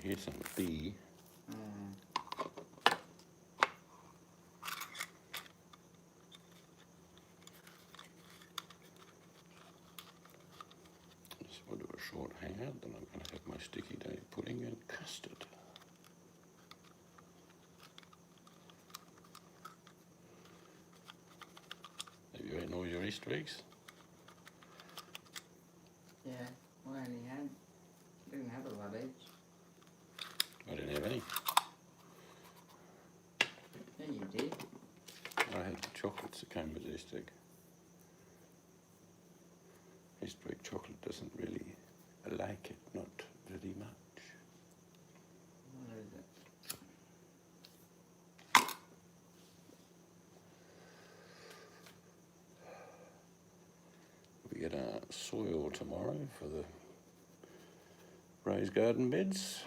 hear something bee. Just want to do a short hangout, then I'm going to have my sticky date pudding and custard. Have you eaten all your Easter eggs? Yeah, didn't have a lot each. I didn't have any. Yeah, you did. I had the chocolates that came with Easter egg. Easter egg chocolate doesn't really, I like it, not very much. What is it? We get our soil tomorrow for the raised garden beds.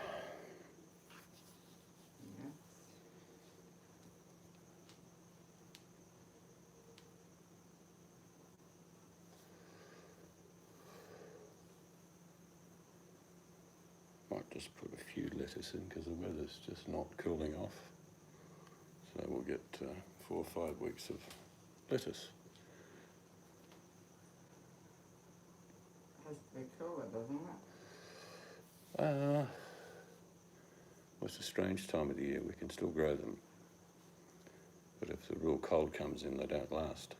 Yeah. Might just put a few lettuce in because the weather's just not cooling off. So we'll get 4 or 5 weeks of lettuce. Has to be cooler, doesn't it? Well, it's a strange time of the year. We can still grow them. But if the real cold comes in, they don't last.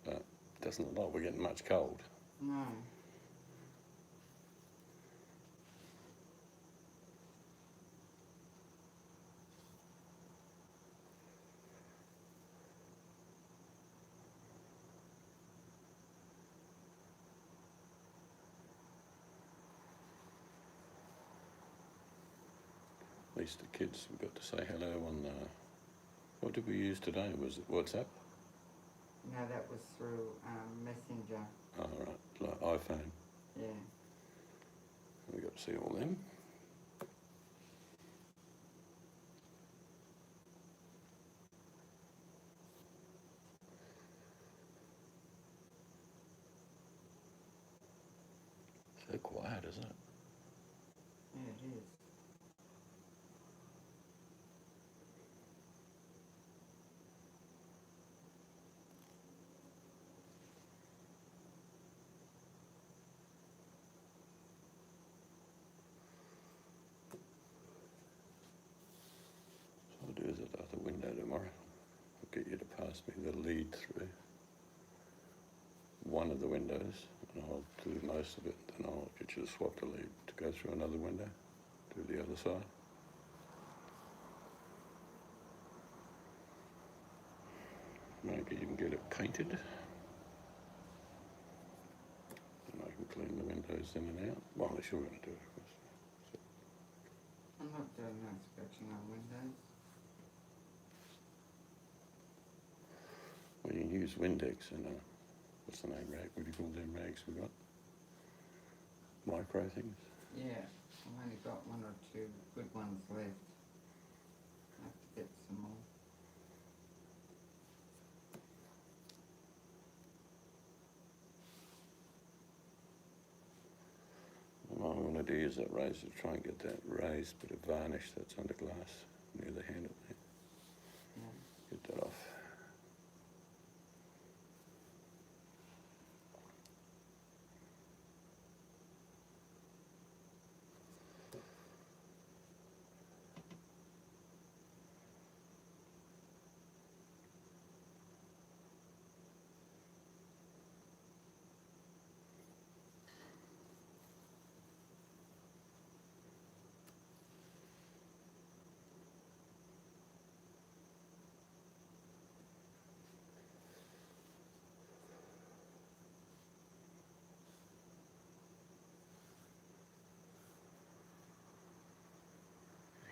But it doesn't look like we're getting much cold. No. At least the kids, we got to say hello on what did we use today? Was it WhatsApp? No, that was through Messenger. Oh, right, like iPhone. Yeah. We got to see all them. So quiet, isn't it? Yeah, it is. So I'll do is at the other window tomorrow. I'll get you to pass me the lead through one of the windows, and I'll do most of it. Then I'll get you to swap the lead to go through another window, do the other side. Maybe even get it painted. And I can clean the windows in and out. Well, unless you're going to do it, of course. I'm not doing no inspection on windows. Well, you can use Windex and what's the name, rag? What do you call them rags we got? Micro things. Yeah, I've only got 1 or 2 good ones left. I have to get some more. What I want to do is that razor to try and get that raised bit of varnish that's under glass near the handle there. Yeah. Get that off.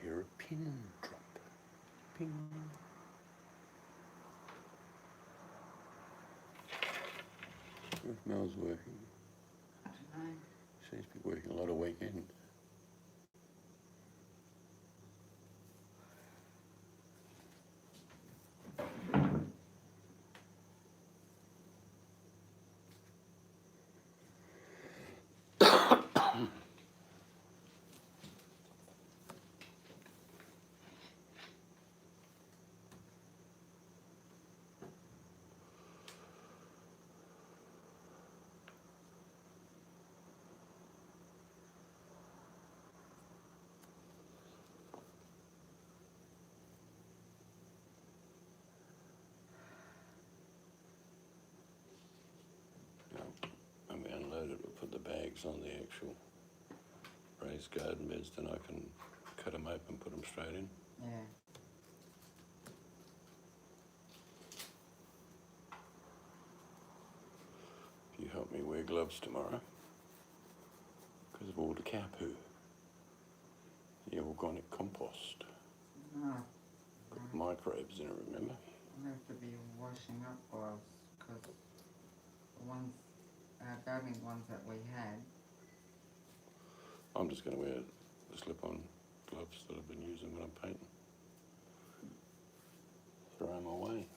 Hear a pin drop. Ping. If Mel's working, I don't know. seems to be working a lot of weekends. twigs on the actual raised garden beds, then I can cut them open, put them straight in. Yeah. You help me wear gloves tomorrow because of all the cow poo. The organic compost. No, Got microbes in it, remember? I have to be washing up gloves because the ones, gardening ones that we had, I'm just going to wear the slip-on gloves that I've been using when I'm painting. Throw them away.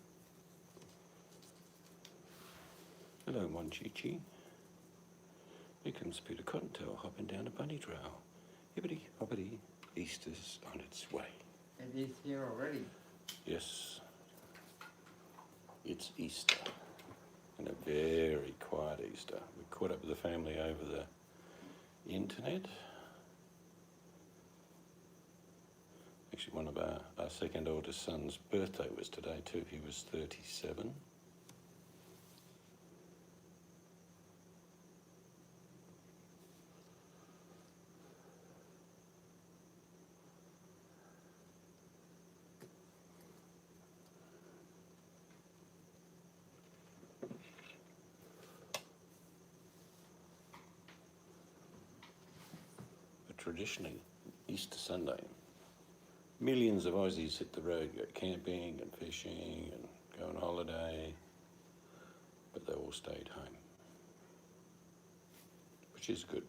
Hello, Monchichi. Here comes Peter Cottontail hopping down a bunny trail. Hippity hoppity, Easter's on its way. it is here already. Yes, it's Easter, and a very quiet Easter. We caught up with the family over the internet. Actually, one of our second oldest son's birthday was today too. He was 37. But traditionally, Easter Sunday, millions of Aussies hit the road, go camping and fishing and go on holiday, but they all stayed home, which is good.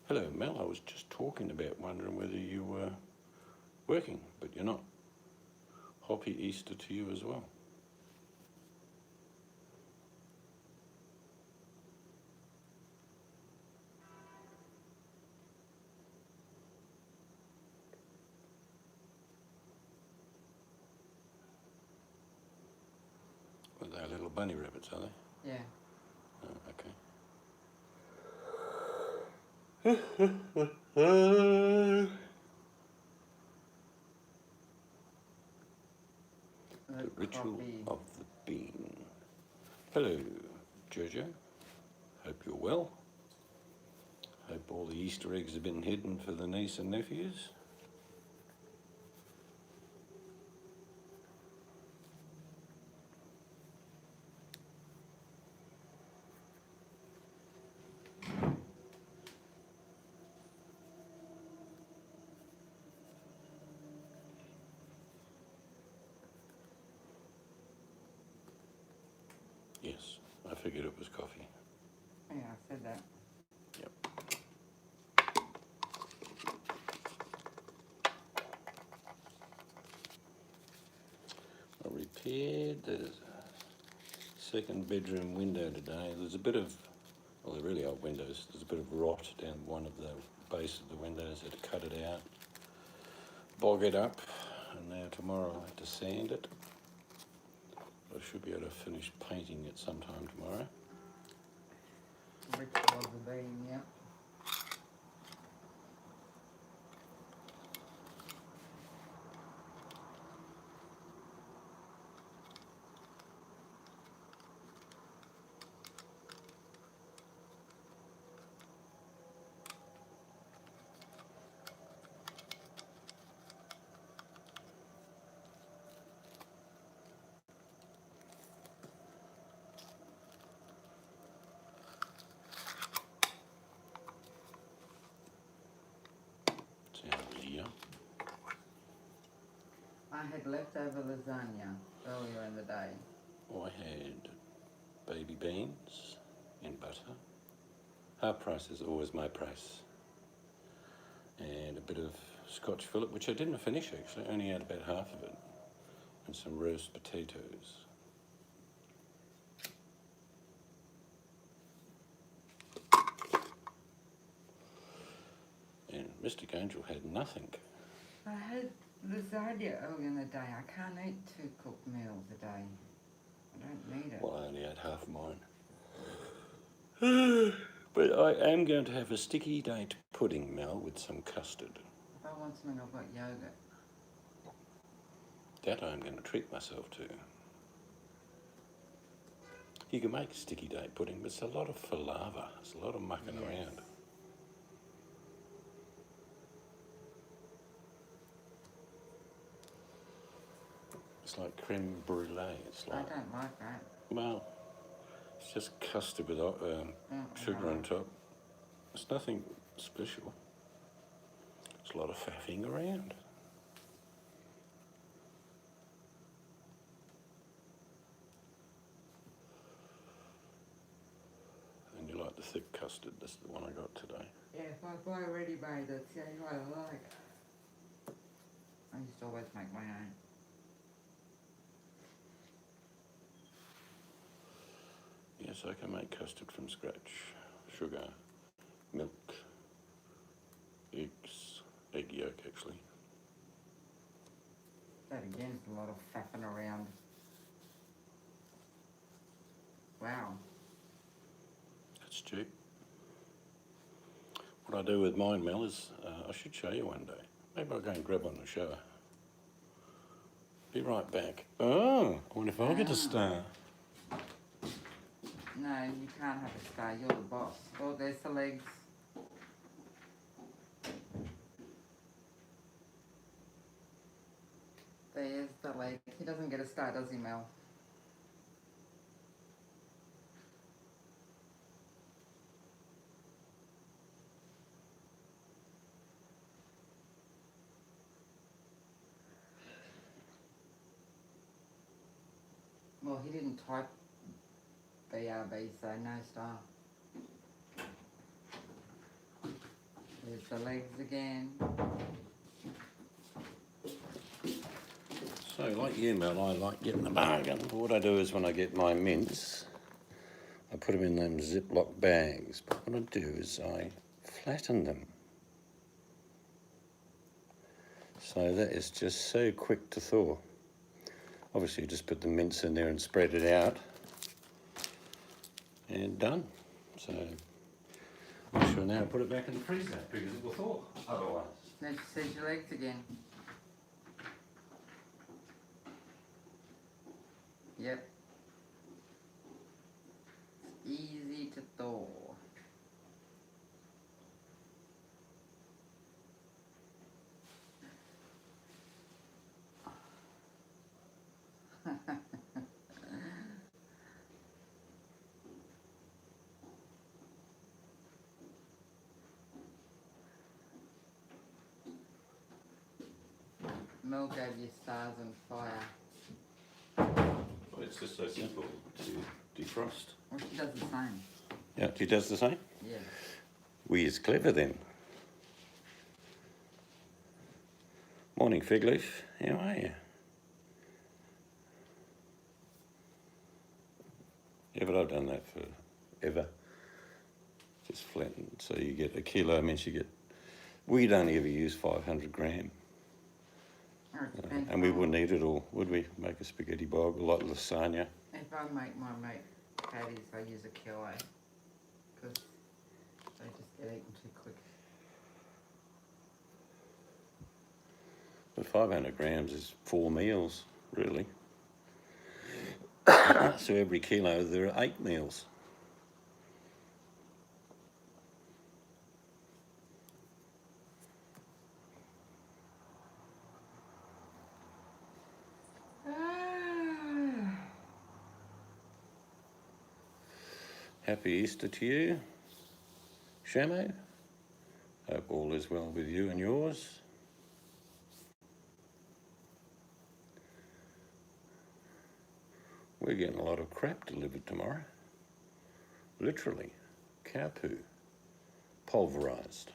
Hello, Mel. I was just talking about wondering whether you were working, but you're not. Happy Easter to you as well. Well, they're little bunny rabbits, are they? Yeah. Oh, okay. The ritual coffee. of the bean. Hello, Jojo. Hope you're well. Hope all the Easter eggs have been hidden for the niece and nephews. Yes, I figured it was coffee. Yeah, I said that. Yep. I repaired the second bedroom window today. There's a bit of, well, they're really old windows. There's a bit of rot down one of the base of the windows. I had to cut it out, bog it up, and now tomorrow I'll have to sand it. I should be able to finish painting it sometime tomorrow. Ritual of the bean, yeah. Sounds yeah. I had leftover lasagna earlier in the day. I had baby beans in butter. Half price is always my price. And a bit of Scotch fillet, which I didn't finish actually, I only had about half of it. And some roast potatoes. And Mystic Angel had nothing. I had lasagna earlier in the day. I can't eat 2 cooked meals a day. I don't need it. Well, I only had half mine. But I am going to have a sticky date pudding, Mel, with some custard. If I want something, I've got yogurt. That I'm going to treat myself to. You can make sticky date pudding, but it's a lot of palaver. It's a lot of mucking Yes. around. It's like creme brulee. It's I like, don't like that. well, it's just custard with sugar no. on top. It's nothing special. It's a lot of faffing around. And you like the thick custard. That's the one I got today. Yeah, if I buy ready-made, that's the only one I like. I used to always make my own. Yes, I can make custard from scratch. Sugar, milk, eggs, egg yolk actually. That again is a lot of faffing around. Wow. That's cheap. What I do with mine, Mel, is I should show you one day. Maybe I'll go and grab one and show her. Be right back. Oh, I wonder if I'll get a star. No, you can't have a star. You're the boss. Oh, there's the legs. There's the leg. He doesn't get a star, does he, Mel? Well, he didn't type BRB, so no star. There's the legs again. So, like you, Mel, I like getting a bargain. What I do is when I get my mince, I put them in them Ziploc bags. But what I do is I flatten them. So that is just so quick to thaw. Obviously, you just put the mince in there and spread it out. And done. So, I shall now put it back in the freezer because it will thaw otherwise. There's your legs again. Yep. It's easy to thaw. Mel gave you stars and fire. Well, it's just so simple to defrost. Well, she does the same. Yeah, she does the same? Yeah. We is clever then. Morning, Fig Leaf. How are you? Yeah, but I've done that forever. Just flatten. So you get a kilo. I mean, we'd only ever use 500 gram. And we wouldn't eat it all, would we? Make a spaghetti bog like lasagna. If I make my meat patties, I use a kilo. Because they just get eaten too quick. But 500 grams is 4 meals, really. So every kilo there are 8 meals. Happy Easter to you, Shamo. Hope all is well with you and yours. We're getting a lot of crap delivered tomorrow. Literally, cow poo, pulverised.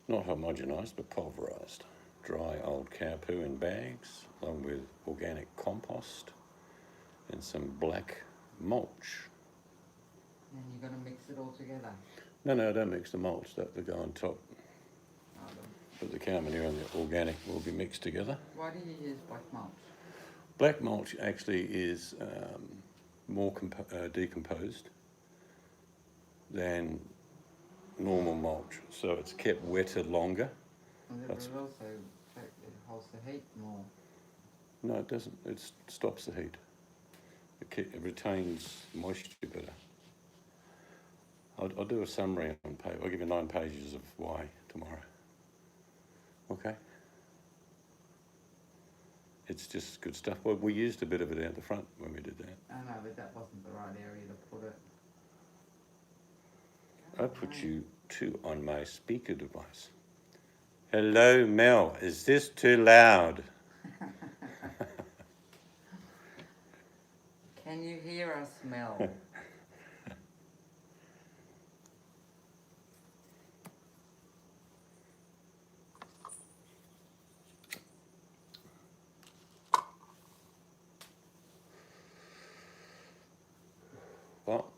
Not homogenised, but pulverised. Dry old cow poo in bags, along with organic compost and some black mulch. And you're going to mix it all together. No, don't mix the mulch, that will go on top. Oh, But the cow manure and the organic will be mixed together. why do you use black mulch? Black mulch actually is more decomposed than normal mulch, so it's kept wetter longer. And it That's- would also it holds the heat more. No, it doesn't. It stops the heat. It retains moisture better. I'll do a summary on paper. I'll give you 9 pages of why tomorrow. Okay? It's just good stuff. Well, we used a bit of it out the front when we did that. I know, but that wasn't the right area to put it. I put you 2 on my speaker device. Hello, Mel. Is this too loud? Can you hear us, Mel? Well,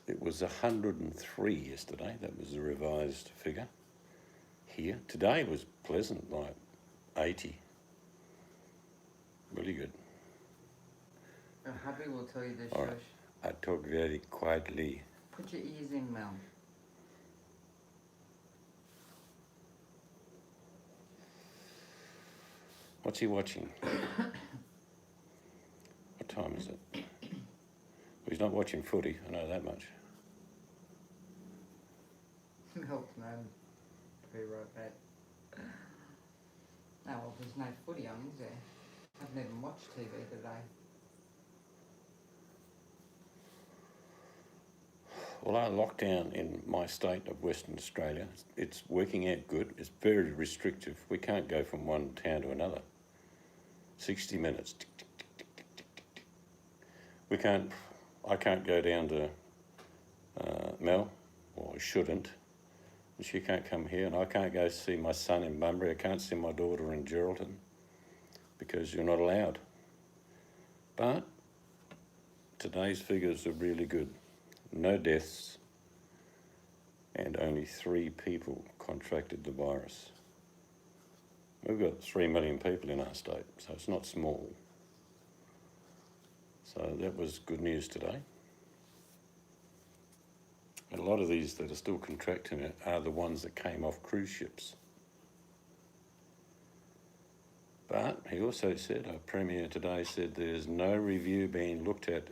it was 103 yesterday. That was the revised figure. Here today was pleasant, like 80. Really good. Your hubby will tell you to All right. shush. I talk very quietly. Put your ears in, Mel. What's he watching? What time is it? Well, he's not watching footy, I know that much. Mel's known. Be right back. No, well, there's no footy on, is there? I haven't even watched TV today. Well, our lockdown in my state of Western Australia, it's working out good. It's very restrictive. We can't go from one town to another. 60 minutes. Tick, tick, tick, tick, tick, tick, tick, tick. We can't. I can't go down to Mel, or I shouldn't. And she can't come here, and I can't go see my son in Bunbury. I can't see my daughter in Geraldton because you're not allowed. But today's figures are really good. No deaths, and only 3 people contracted the virus. We've got 3 million people in our state, so it's not small. So that was good news today. And a lot of these that are still contracting it are the ones that came off cruise ships. But he also said, our Premier today said there's no review being looked at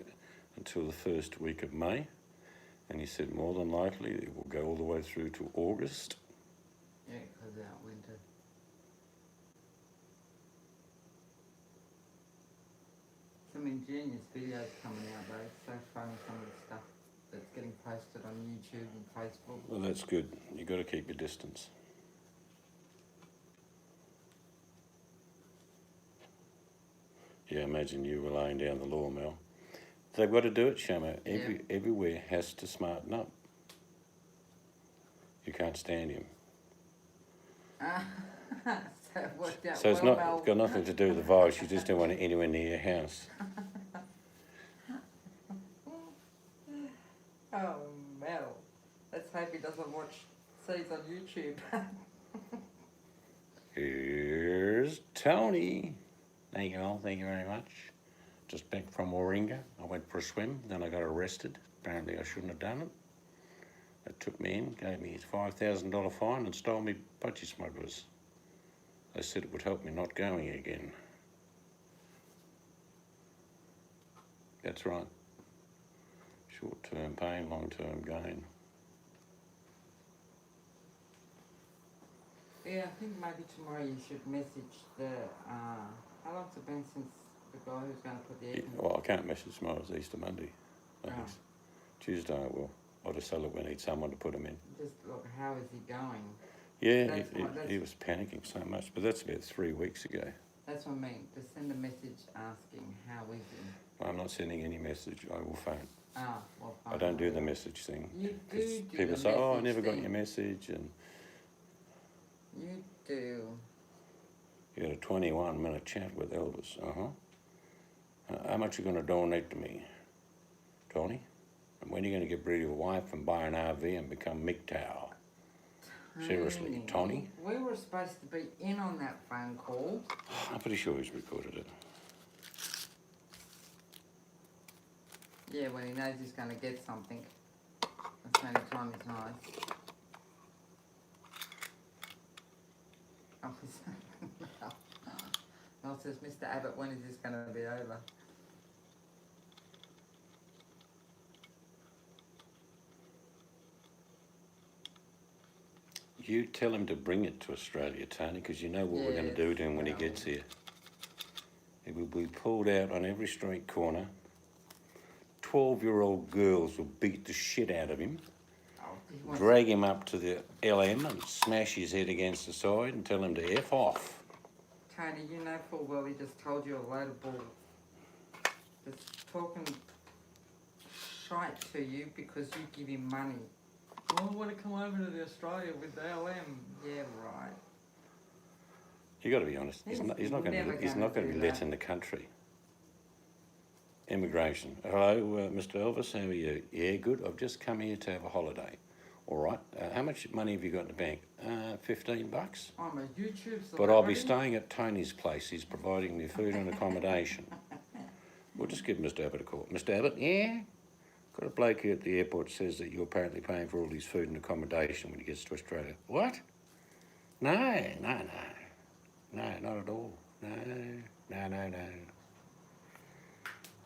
until the first week of May. And he said more than likely it will go all the way through to August. Yeah, because out winter. Some ingenious videos coming out though. It's so funny, some of the stuff that's getting posted on YouTube and Facebook. Well, that's good. You've got to keep your distance. Yeah, imagine you were laying down the law, Mel. They've got to do it, Shamo. Everywhere has to smarten up. You can't stand him. So it worked out So it's well, not Mel. got nothing to do with the virus. You just don't want it anywhere near your house. Oh, Mel. Let's hope he doesn't see us on YouTube. Here's Tony. There you go. Thank you very much. Just back from Warringah. I went for a swim. Then I got arrested. Apparently I shouldn't have done it. They took me in, gave me a $5,000 fine and stole me budgie smugglers. They said it would help me not going again. That's right. Short-term pain, long-term gain. Yeah, I think maybe tomorrow you should message the, how long's it been since the guy who's going to put the egg in? Well, I can't message tomorrow. It's Easter Monday. Oh. Tuesday I will. I'll just tell it we need someone to put them in. Just look, how is he going? Yeah, he was panicking so much, but that's about 3 weeks ago. That's what I mean. Just send a message asking how is he. I'm not sending any message. I will phone. Ah, well, fine. I don't do the message thing. You 'Cause do people the say, "Oh, I message never got thing. your message," and You do. you had a 21-minute chat with Elvis. How much are you going to donate to me, Tony? And when are you going to get rid of your wife and buy an RV and become MGTOW? Seriously, Tony? We were supposed to be in on that phone call. I'm pretty sure he's recorded it. Yeah, when he knows he's going to get something. That's the only time he's nice. Oh, Mel says, Mr. Abbott, when is this going to be over? You tell him to bring it to Australia, Tony, because you know what we're going to do to him when he gets here. He will be pulled out on every street corner. 12-year-old girls will beat the shit out of him, drag him up to the LM and smash his head against the side and tell him to F off. Tony, you know full well he just told you a load of bull. Just talking shite to you because you give him money. Well, I want to come over to the Australia with the LM. Yeah, right. You got to be honest. He's not going to be let in the country. Immigration. Hello, Mr. Elvis. How are you? Yeah, good. I've just come here to have a holiday. All right. How much money have you got in the bank? $15. I'm a YouTube celebrity. But I'll be staying at Tony's place. He's providing me food and accommodation. We'll just give Mr. Abbott a call. Mr. Abbott, yeah? Got a bloke here at the airport says that you're apparently paying for all his food and accommodation when he gets to Australia. What? No, not at all. No.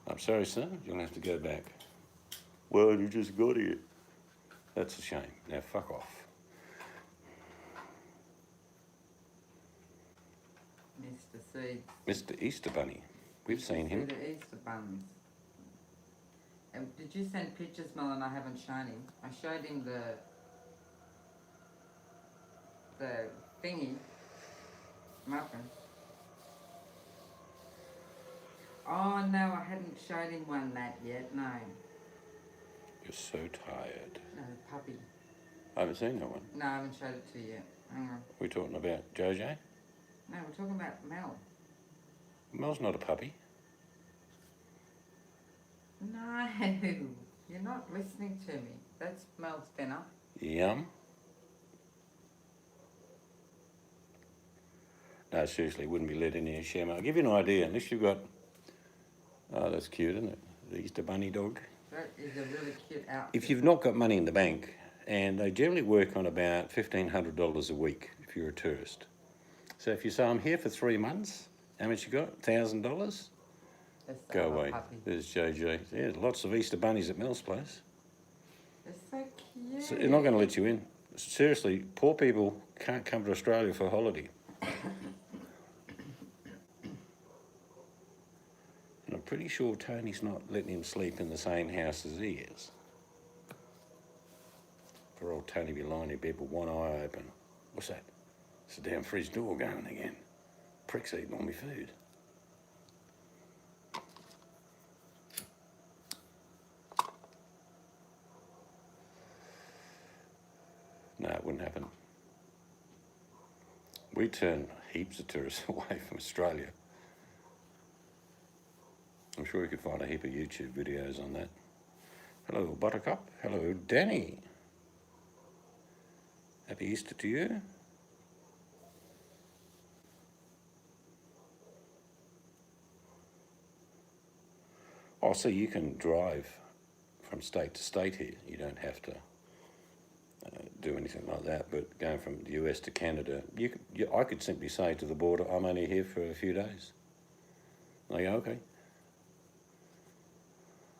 I'm sorry, sir. You're going to have to go back. Well, you just got here. That's a shame. Now, fuck off. Mr. Seeds. Mr. Easter Bunny. We've seen him. The Easter buns. Did you send pictures, Mel? And I haven't shown him. I showed him the thingy muffin. Oh no, I hadn't showed him one that yet. No. You're so tired. No, puppy. I haven't seen that one. No, I haven't showed it to you yet. Hang on. We're talking about JJ? No, we're talking about Mel. Mel's not a puppy. No, you're not listening to me. That's Mel's dinner. Yum. No, seriously, wouldn't be let in here, Shem. I'll give you an idea. Unless you've got... Oh, that's cute, isn't it? The Easter Bunny dog. That is a really cute outfit. If you've not got money in the bank, and they generally work on about $1,500 a week if you're a tourist. So if you say, I'm here for 3 months, how much you got? $1,000? Go away. Puppy. There's JJ. Yeah, lots of Easter bunnies at Mel's place. They're so cute. So they're not going to let you in. Seriously, poor people can't come to Australia for a holiday. And I'm pretty sure Tony's not letting him sleep in the same house as he is. For old Tony be lying in bed with one eye open. What's that? It's the damn fridge door going again. Prick's eating all my food. No, it wouldn't happen. We turn heaps of tourists away from Australia. I'm sure you could find a heap of YouTube videos on that. Hello, Buttercup. Hello, Danny. Happy Easter to you. Oh, so you can drive from state to state here. You don't have to do anything like that. But going from the US to Canada, I could simply say to the border, I'm only here for a few days. They go, okay.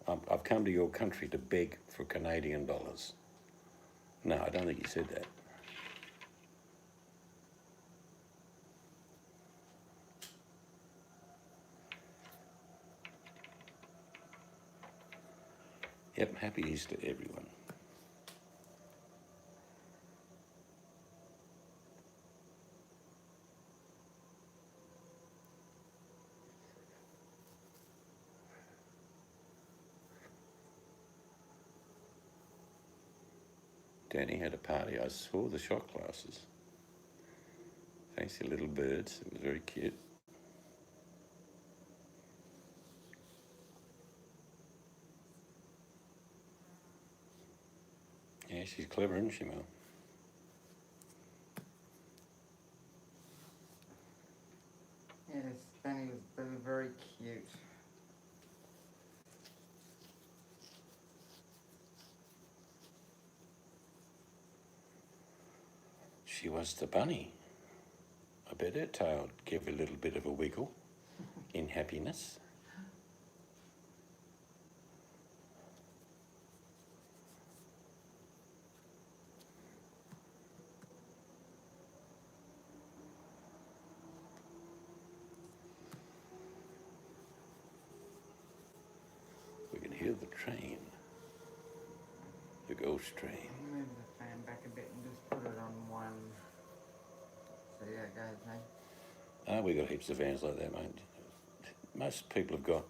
I've come to your country to beg for Canadian dollars. No, I don't think you said that. Yep, happy Easter, everyone. Danny had a party. I saw the shot glasses. Fancy little birds. It was very cute. Yeah, she's clever, isn't she, Mel? Yes, Danny was very, very cute. She was the bunny. I bet her tail gave a little bit of a wiggle in happiness. stream. I'll move the fan back a bit and just put it on one. See how it goes, mate. We got heaps of vans like that, mate. Most people have got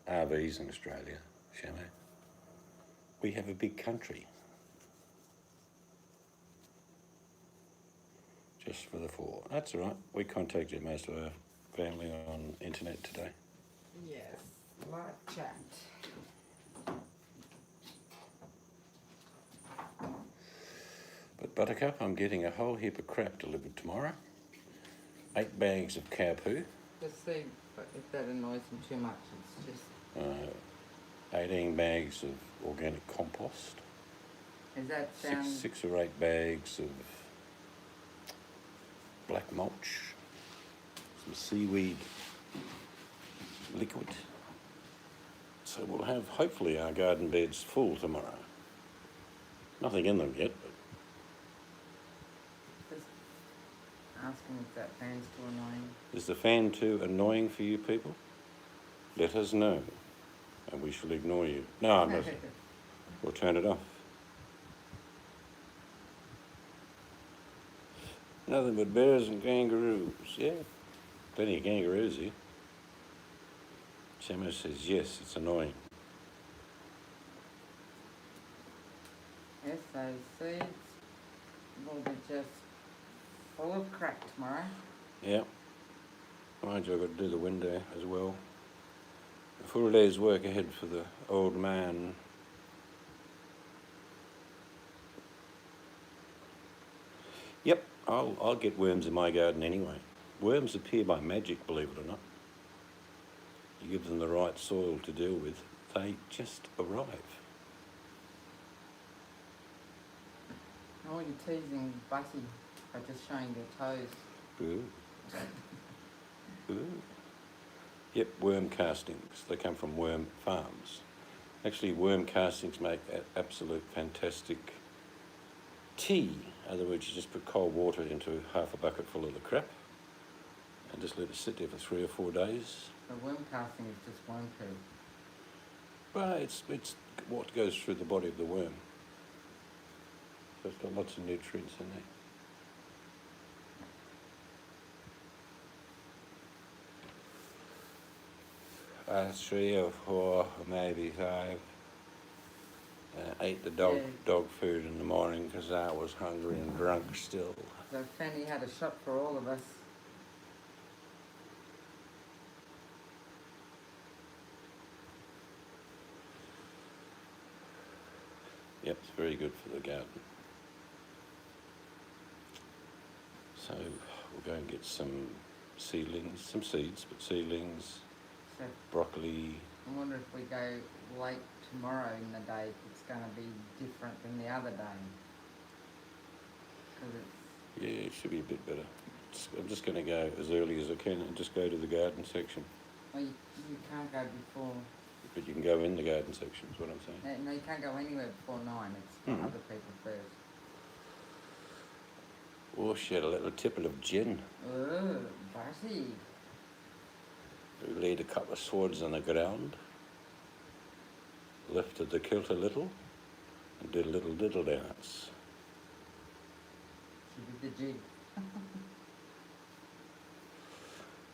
RVs in Australia, Shamo. We have a big country. Just for the four. That's all right. We contacted most of our family on internet today. Yes, live chat. But Buttercup, I'm getting a whole heap of crap delivered tomorrow. 8 bags of cow poo. Just see if that annoys them too much. It's just. 18 bags of organic compost. Is that sound? Six or 8 bags of black mulch. Some seaweed liquid. So we'll have hopefully our garden beds full tomorrow. Nothing in them yet, but Just asking if that fan's too annoying. is the fan too annoying for you people? Let us know and we shall ignore you. No, I'm not. We'll turn it off. Nothing but bears and kangaroos. Yeah, plenty of kangaroos here. Shamo says yes, it's annoying. Yes, those seeds will be just full of crap tomorrow. Yeah. Mind you, I've got to do the window as well. A full day's work ahead for the old man. Yep, I'll get worms in my garden anyway. Worms appear by magic, believe it or not. You give them the right soil to deal with, they just arrive. Oh, you're teasing Bussy by just showing their toes. Ooh. Ooh. Yep, worm castings. They come from worm farms. Actually, worm castings make absolute fantastic tea. In other words, you just put cold water into half a bucket full of the crap and just let it sit there for 3 or 4 days. The worm casting is just worm poo. Well, it's what goes through the body of the worm. So it's got lots of nutrients in there. 3 or 4, maybe 5. Ate the dog food in the morning because I was hungry and drunk still. So Fanny had a shot for all of us. Yep, it's very good for the garden. So we'll go and get some seedlings, some seeds, but seedlings, So broccoli. I wonder if we go late tomorrow in the day, if it's going to be different than the other day. Because it's Yeah, it should be a bit better. I'm just going to go as early as I can and just go to the garden section. well, you can't go before. But you can go in the garden section, is what I'm saying. No, you can't go anywhere before 9. It's for other people first. Oh, she had a little tipple of gin. Oh, Bussy. We laid a couple of swords on the ground, lifted the kilt a little, and did a little diddle dance. She did the jig.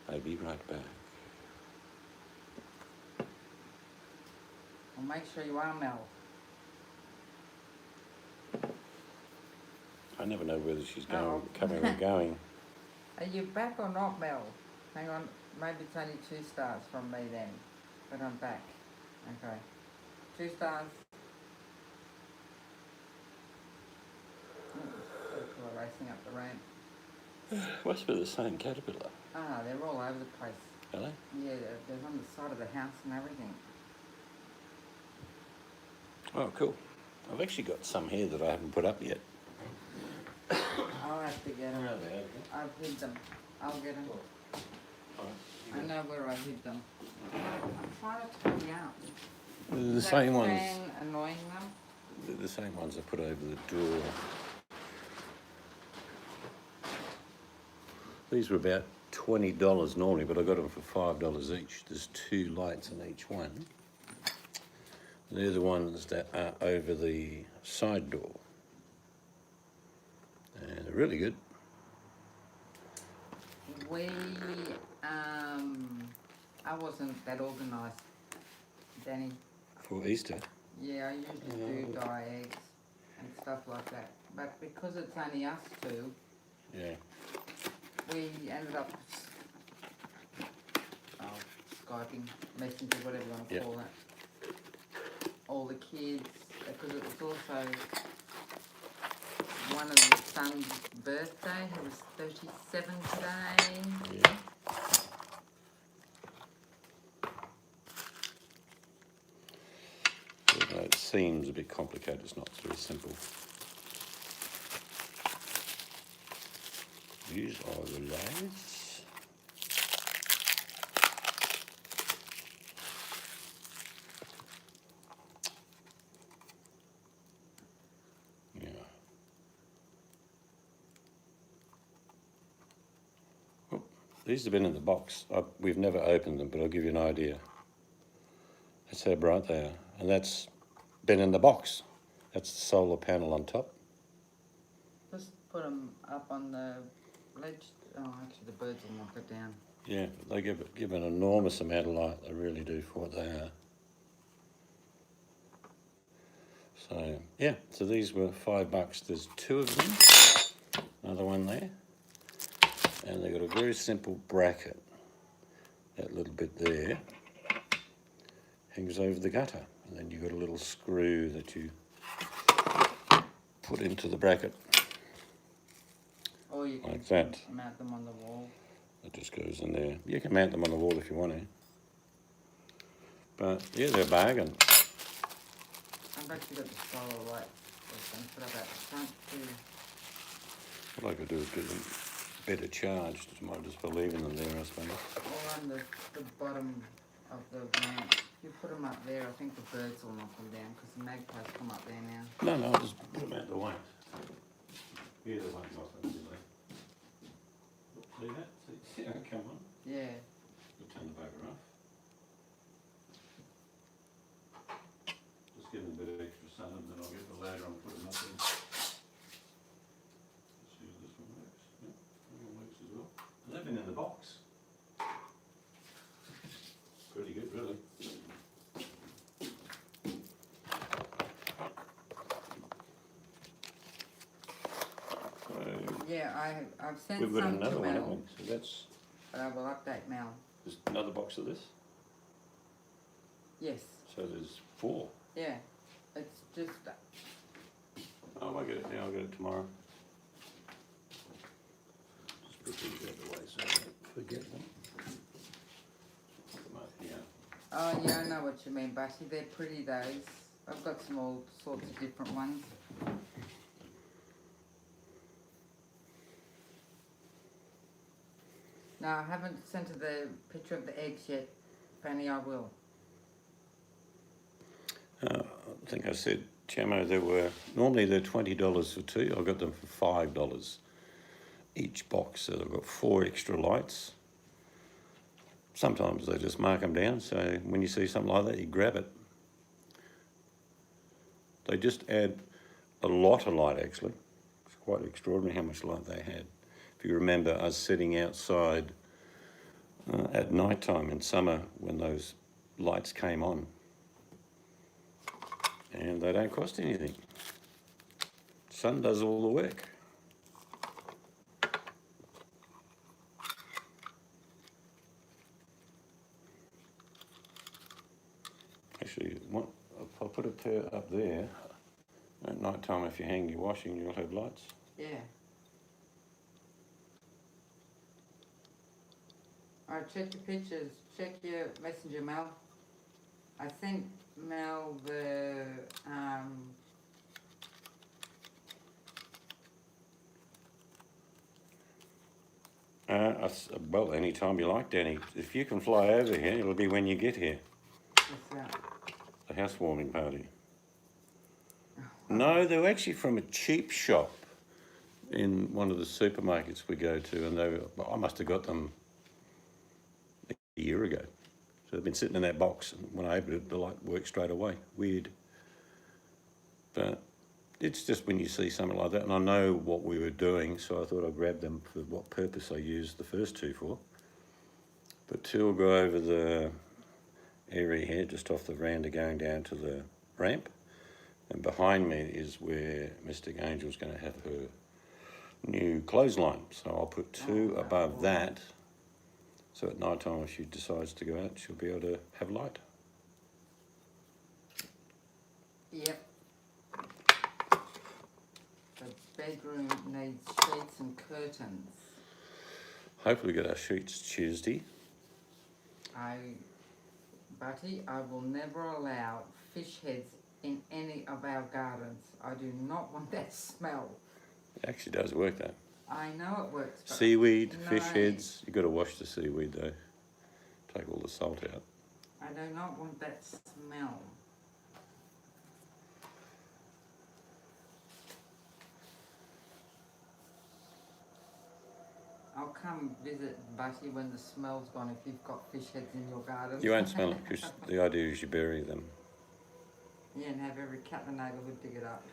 I'll be right back. Well, make sure you are Mel. I never know whether she's going, Oh. coming or going. Are you back or not, Mel? Hang on, maybe it's only 2 stars from me then. But I'm back. Okay. 2 stars. Oh, people are racing up the ramp. Must be the same caterpillar, Ah, they're all over the place. are they? Yeah, they're on the side of the house and everything. Oh, cool. I've actually got some here that I haven't put up yet. I'll have to get them. they? I've hid them. I'll get them. I know where I hid them. I'm trying to tidy up. The Is same that ones. fan annoying them? They're the same ones I put over the door. These were about $20 normally, but I got them for $5 each. There's 2 lights in each one. They're the ones that are over the side door. And they're really good. I wasn't that organised, Danny. For Easter. Yeah, I usually do dye eggs and stuff like that. But because it's only us two, Yeah. we ended up Skyping, Messenger, whatever you want to call it. All the kids, because it was also one of the son's birthday. He was 37 today. Yeah. Although it seems a bit complicated, it's not, it's very simple. These are the lights. Yeah. Oh, these have been in the box. We've never opened them, but I'll give you an idea. That's how bright they are. And that's been in the box. That's the solar panel on top. Just put them up on the ledge. Oh, actually, the birds will knock it down. Yeah, they give an enormous amount of light. They really do for what they are. So, yeah, so these were $5. There's two of them. Another one there. And they've got a very simple bracket. That little bit there hangs over the gutter. And then you've got a little screw that you put into the bracket. Or you can like that. mount them on the wall. It just goes in there. You can mount them on the wall if you want to. But yeah, they're a bargain. I've actually got the solar light put up at the front too. What I could do is get them better charged. I might just be leaving them there, I suppose. Or on the bottom of the ramp. If you put them up there, I think the birds will knock them down because the magpies come up there now. No, I'll just put them out the way. Yeah, they won't knock them, do they? See that? See how it come on? Yeah. We'll turn the bugger off. Just give them a bit of extra sun and then I'll get the ladder and put them up in. Let's see if this one works. Yeah, that one works as well. And they've been in the box. Pretty good, really. Yeah, I've sent We've got some another to one, haven't Mel, we? So that's, but I will update Mel. there's another box of this. Yes. So there's 4. Yeah. It's just Oh, I won't get it now, I'll get it tomorrow. Just put these out the way so I don't forget them. Put them up here. Oh yeah, I know what you mean, Bashy. They're pretty those. I've got some all sorts of different ones. No, I haven't sent her the picture of the eggs yet. Fanny, I will. I think I said, Chamo, normally they're $20 for 2. I got them for $5 each box. So they've got 4 extra lights. Sometimes they just mark them down, so when you see something like that, you grab it. They just add a lot of light, actually. It's quite extraordinary how much light they had. If you remember us sitting outside at night time in summer when those lights came on. And they don't cost anything. Sun does all the work. Actually, if I put a pair up there, at night time if you hang your washing, you'll have lights. Yeah. Alright, check your pictures. Check your messenger, Mel. I sent Mel the well, any time you like, Danny. If you can fly over here, it'll be when you get here. what's that? The housewarming party. No, they were actually from a cheap shop in one of the supermarkets we go to, and I must have got them a year ago. So they've been sitting in that box, and when I opened it, the light worked straight away. Weird. But it's just when you see something like that, and I know what we were doing, so I thought I'd grab them for what purpose I used the first two for. But two will go over the area here, just off the veranda going down to the ramp. And behind me is where Mystic Angel's going to have her new clothesline. So I'll put two above that. So at night time, if she decides to go out, she'll be able to have light. Yep. The bedroom needs sheets and curtains. Hopefully we get our sheets Tuesday. Buddy, I will never allow fish heads in any of our gardens. I do not want that smell. It actually does work though. I know it works. But Seaweed, no, fish heads, you've got to wash the seaweed though. Take all the salt out. I do not want that smell. I'll come visit Buddy when the smell's gone if you've got fish heads in your garden. You won't smell it because the idea is you bury them. Yeah, and have every cat in the neighbourhood dig it up.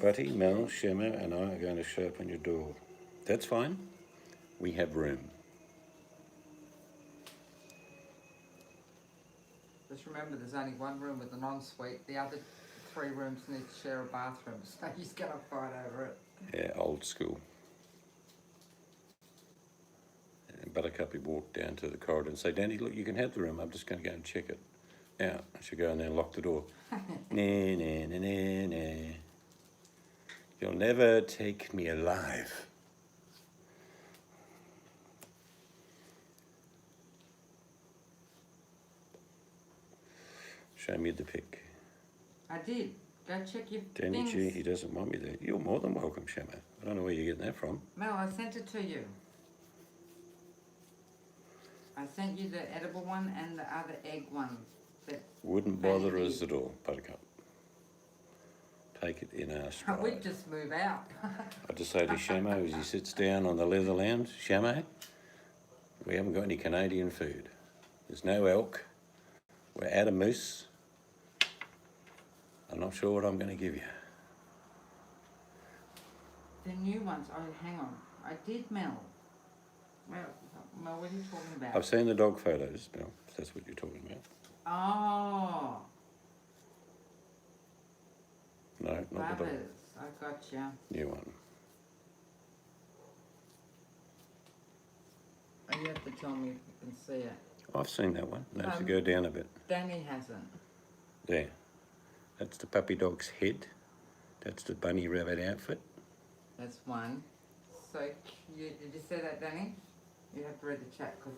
Buddy, Mel, Shema and I are going to show up on your door. That's fine. We have room. Just remember there's only one room with an ensuite. The other 3 rooms need to share a bathroom, so he's going to fight over it. Yeah, old school. And Buttercup, he walked down to the corridor and say, Danny, look, you can have the room. I'm just going to go and check it out. I should go in there and lock the door. Nah, nah, nah, nah, nah. You'll never take me alive. Show me the pic. I did. Go check your Danny things. G, he doesn't want me there. You're more than welcome, Shema. I don't know where you're getting that from. Mel, I sent it to you. I sent you the edible one and the other egg one. That Wouldn't bother us at all, Buttercup. Take it in our stride. we just move out. I just say to Shamo as he sits down on the leather lounge, Shamo, we haven't got any Canadian food. There's no elk. We're out of moose. I'm not sure what I'm going to give you. The new ones. Oh, hang on. I did, Mel. Mel, what are you talking about? I've seen the dog photos, Mel, if that's what you're talking about. Oh, No, not the dog. Brothers. I got you. New one. Oh, you have to tell me if you can see it. I've seen that one. No, to go down a bit. Danny hasn't. There. That's the puppy dog's head. That's the bunny rabbit outfit. That's one. So cute. Did you see that, Danny? You have to read the chat because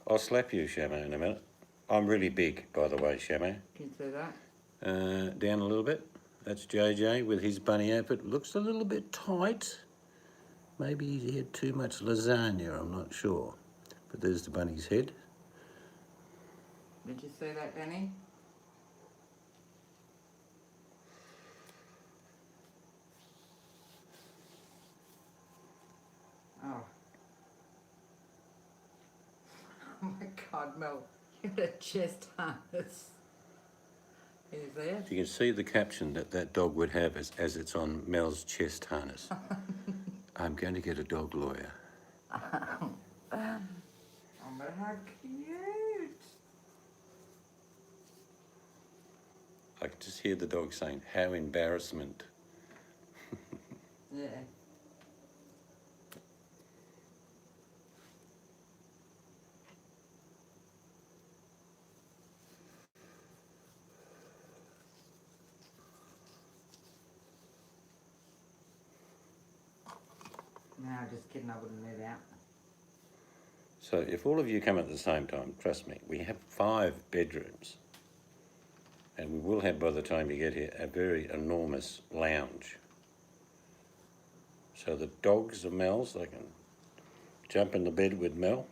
I'll slap you, Shamo, in a minute. I'm really big, by the way, Shamo. Can you see that? Down a little bit. That's JJ with his bunny outfit. Looks a little bit tight. Maybe he had too much lasagna, I'm not sure. But there's the bunny's head. Did you see that, Danny? Oh. Oh my God, Mel, you had a chest harness. Can you see it? You can see the caption that that dog would have as it's on Mel's chest harness. I'm going to get a dog lawyer. Oh, but how cute. I can just hear the dog saying, how embarrassment. Yeah. No, just kidding, I wouldn't move out. So if all of you come at the same time, trust me, we have 5 bedrooms. And we will have, by the time you get here, a very enormous lounge. So the dogs are Mel's, they can jump in the bed with Mel.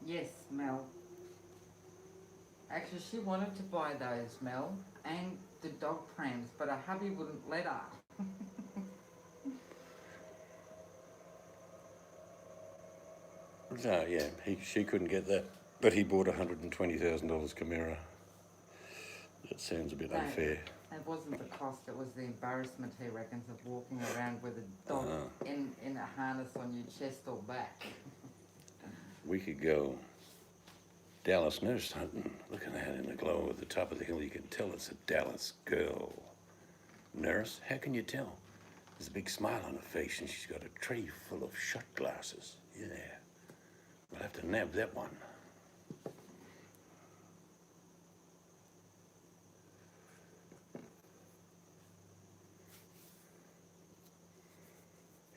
Yes, Mel. Actually, she wanted to buy those, Mel, and the dog prams, but her hubby wouldn't let her. So yeah, she couldn't get that, but he bought $120,000 Chimera. That sounds a bit No, unfair. it wasn't the cost, it was the embarrassment, he reckons, of walking around with a dog in a harness on your chest or back. We could go Dallas nurse hunting. Look at that in the glow at the top of the hill. You can tell it's a Dallas girl. Nurse? How can you tell? There's a big smile on her face and she's got a tray full of shot glasses. Yeah. We'll have to nab that one.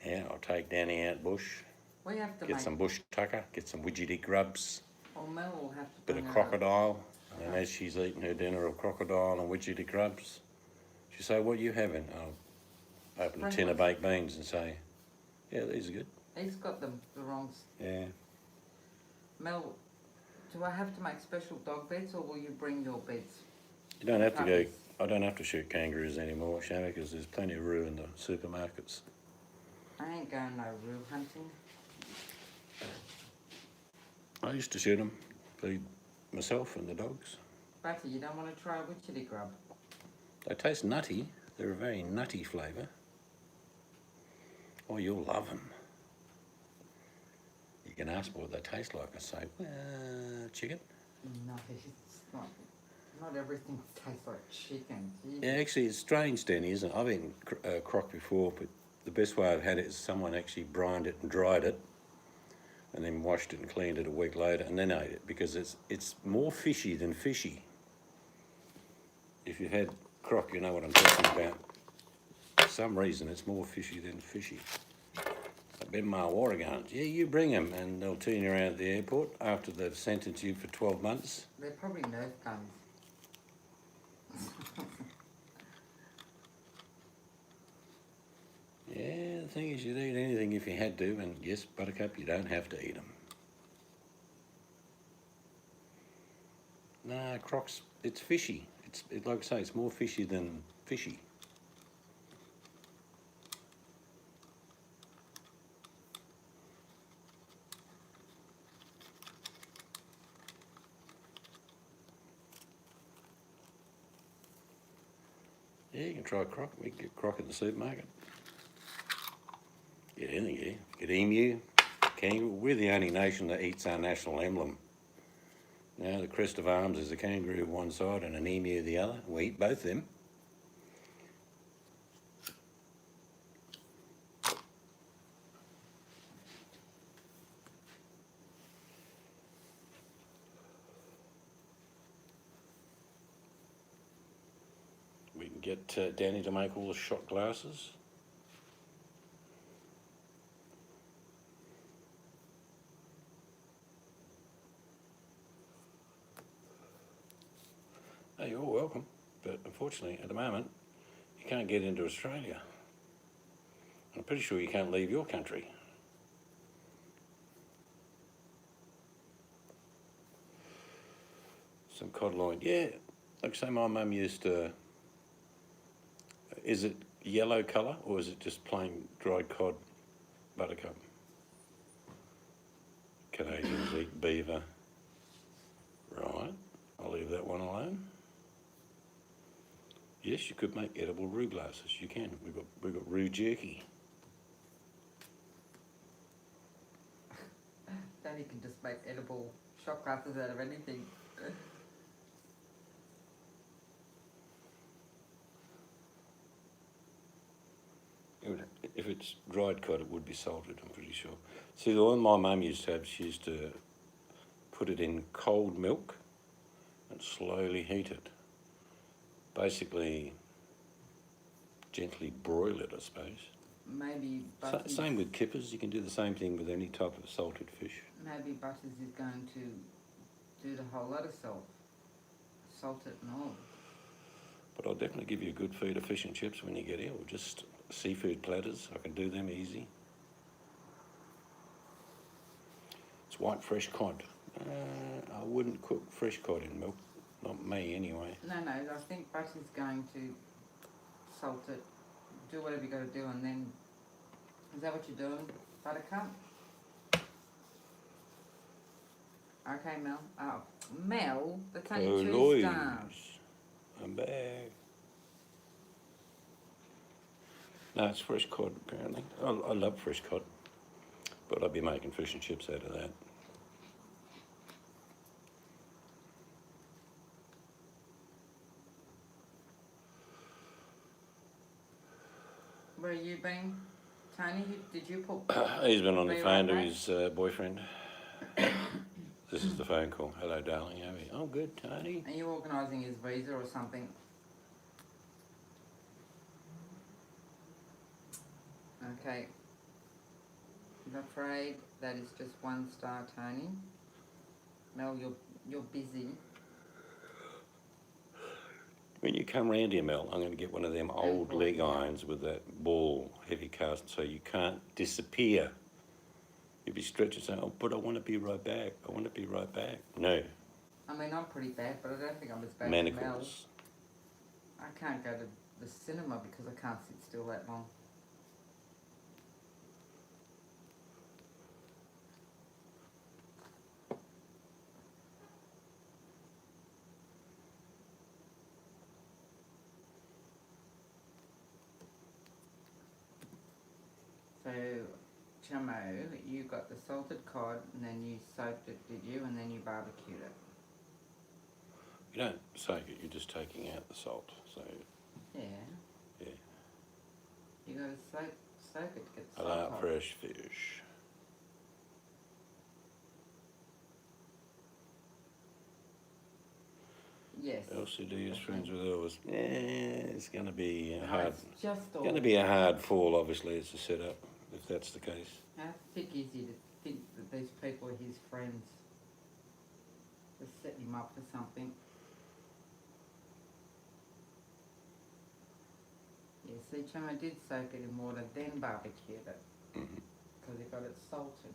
Yeah, I'll take Danny out bush, We have to get make, some bush tucker, get some widgety grubs, or Mel will have to bit bring of a- crocodile, and as she's eating her dinner of crocodile and widgety grubs, she'll say, "What are you having?" I'll open a Bring tin of one. baked beans and say, "Yeah, these are good." He's got the wrong. Yeah. Mel, do I have to make special dog beds or will you bring your beds? You don't have to go. Puppies. I don't have to shoot kangaroos anymore, Shanna, because there's plenty of room in the supermarkets. I ain't going no roo hunting. I used to shoot them, feed myself and the dogs. Butty, you don't want to try a witchetty grub? They taste nutty. They're a very nutty flavour. Oh, you'll love them. You can ask what they taste like. I say, chicken. No, it's not. Not everything tastes like chicken. Gee. Yeah, actually, it's strange, Danny, isn't it? I've eaten croc before, but the best way I've had it is someone actually brined it and dried it, and then washed it and cleaned it a week later, and then ate it because it's more fishy than fishy. If you've had croc, you know what I'm talking about. For some reason, it's more fishy than fishy. I bet my Oregon, yeah, you bring them, and they'll turn you around at the airport after they've sentenced you for 12 months. They're probably Nerf guns. Yeah, the thing is, you'd eat anything if you had to, and yes, Buttercup, you don't have to eat them. Nah, Croc's, it's fishy. Like I say, it's more fishy than fishy. Yeah, you can try Croc. We can get Croc at the supermarket. Get anything here. Get emu, kangaroo. We're the only nation that eats our national emblem. Now, the crest of arms is a kangaroo one side and an emu the other. We eat both them. We can get Danny to make all the shot glasses. Oh, you're welcome. But unfortunately, at the moment, you can't get into Australia. I'm pretty sure you can't leave your country. Some cod loin. Yeah, like say my mum used to... Is it yellow colour or is it just plain dried cod, Buttercup? Canadians eat beaver. Right, I'll leave that one alone. Yes, you could make edible roux glasses. You can. We've got roux jerky. Daddy can just make edible shot glasses out of anything. If it's dried cod, it would be salted, I'm pretty sure. See, the one my mum used to have, she used to put it in cold milk and slowly heat it. Basically, gently broil it, I suppose. Maybe Butters, Same with kippers. You can do the same thing with any type of salted fish. maybe Butters is going to do the whole lot of salt. Salt it and all. But I'll definitely give you a good feed of fish and chips when you get here, or just seafood platters. I can do them easy. It's white fresh cod. I wouldn't cook fresh cod in milk. Not me, anyway. No, I think Butters is going to salt it, do whatever you got to do, and then... Is that what you're doing, Buttercup? Okay, Mel. Oh, Mel, that's Oh, only 2 Louise. stars. I'm back. No, it's fresh cod, apparently. I love fresh cod, but I'd be making fish and chips out of that. Where you been, Tony? Did you put? He's been on the Be phone to right his boyfriend. This is the phone call. Hello, darling. How are you? I'm good, Tony. Are you organising his visa or something? Okay. I'm afraid that is just 1 star, Tony. Mel, you're busy. When you come round here, Mel, I'm going to get one of them old Ankle, leg yeah. irons with that ball, heavy cast, so you can't disappear. You'll be stretching saying, oh, but I want to be right back. I want to be right back. No. I mean, I'm pretty bad, but I don't think I'm as bad as Mel. Manacles. I can't go to the cinema because I can't sit still that long. So, Chamo, you got the salted cod and then you soaked it, did you? And then you barbecued it. You don't soak it, you're just taking out the salt. So, Yeah. yeah. You gotta soak it to get the I salt like off. fresh fish. Yes. LCD is friends with Elvis. Yeah, it's going to be No, hard. it's just all. Going to be a hard fall, obviously, it's a setup, if that's the case. How thick is he to think that these people are his friends? Just setting him up for something. Yeah, see, Chamo did soak it in water, then barbecued it. Because he got it salted.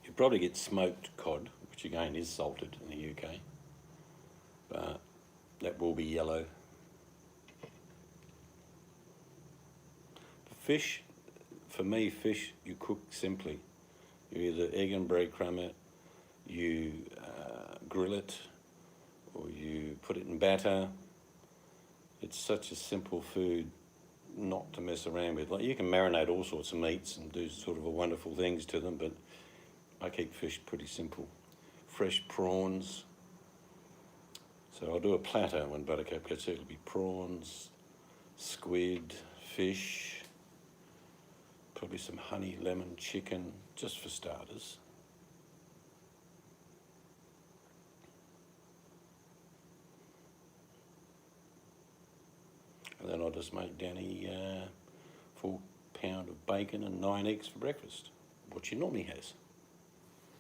You probably get smoked cod, which again is salted in the UK, but that will be yellow. Fish, for me, fish you cook simply. You either egg and breadcrumb it, you grill it, or you put it in batter. It's such a simple food not to mess around with. Like, you can marinate all sorts of meats and do sort of wonderful things to them, but I keep fish pretty simple. Fresh prawns. So I'll do a platter when Buttercup gets here. It'll be prawns, squid, fish, probably some honey lemon chicken, just for starters. And then I'll just make Danny 4 pound of bacon and 9 eggs for breakfast, what she normally has.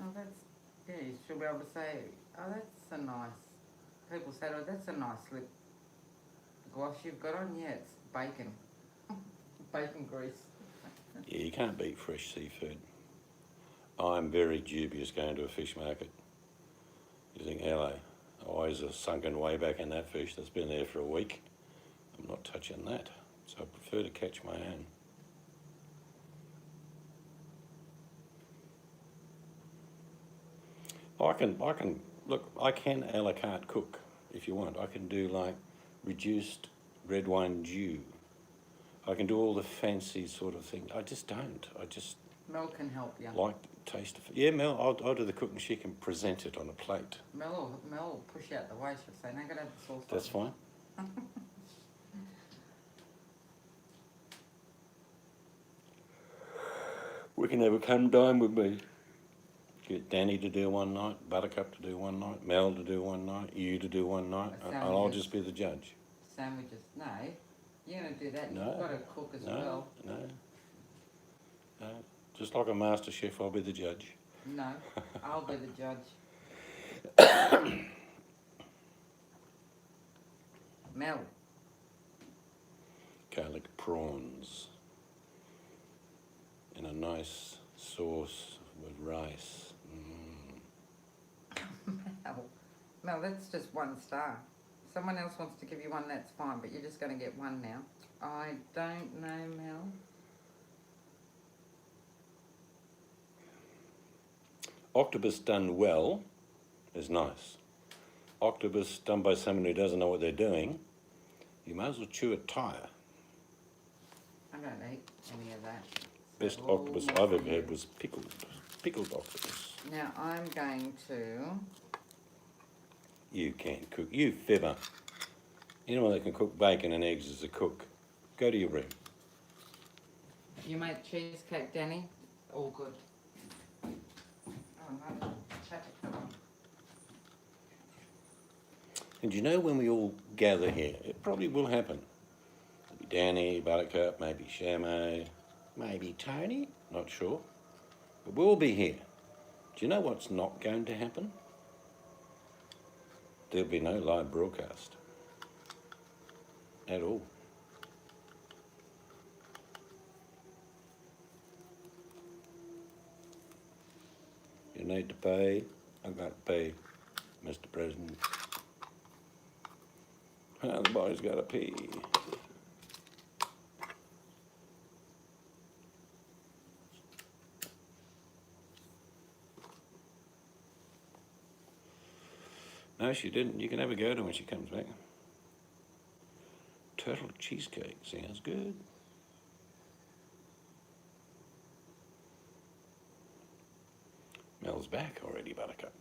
Oh, that's, yeah, you should be able to say, oh, that's a nice, people say, oh, that's a nice lip gloss you've got on. Yeah, it's bacon. Bacon grease. Yeah, you can't beat fresh seafood. I'm very dubious going to a fish market. You think, hello, eyes are sunken way back in that fish that's been there for a week. I'm not touching that, so I prefer to catch my own. I can a la carte cook if you want. I can do like reduced red wine dew. I can do all the fancy sort of things. I just don't. I just Mel can help you. like the taste of it. Yeah, Mel, I'll do the cooking. She can present it on a plate. Mel will push you out the way. She'll say, no, go to have the sauce. That's fine. We can have a come dine with me. Get Danny to do one night, Buttercup to do one night, Mel to do one night, you to do one night, and I'll just be the judge. Sandwiches. No, you're going to do that. No. You've got to cook as well. No. Just like a master chef, I'll be the judge. No, I'll be the judge. Mel. Garlic prawns in a nice sauce with rice. Mel, that's just 1 star. someone else wants to give you one, that's fine, but you're just going to get one now. I don't know, Mel. Octopus done well is nice. Octopus done by someone who doesn't know what they're doing, you might as well chew a tyre. I don't eat any of that. Best So octopus all I've more ever for you. had was pickled octopus. Now I'm going to... You can cook. You fibber. Anyone that can cook bacon and eggs is a cook. Go to your room. You made cheesecake, Danny? All good. Oh, no, caterpillar. And you know when we all gather here, it probably will happen. Maybe Danny, Buttercup, maybe Shamo, maybe Tony, not sure. But we'll be here. Do you know what's not going to happen? There'll be no live broadcast. At all. You need to pay. I've got to pay, Mr. President. The boy's got to pay. No, she didn't. You can have a go to her when she comes back. Turtle cheesecake sounds good. Mel's back already, Buttercup.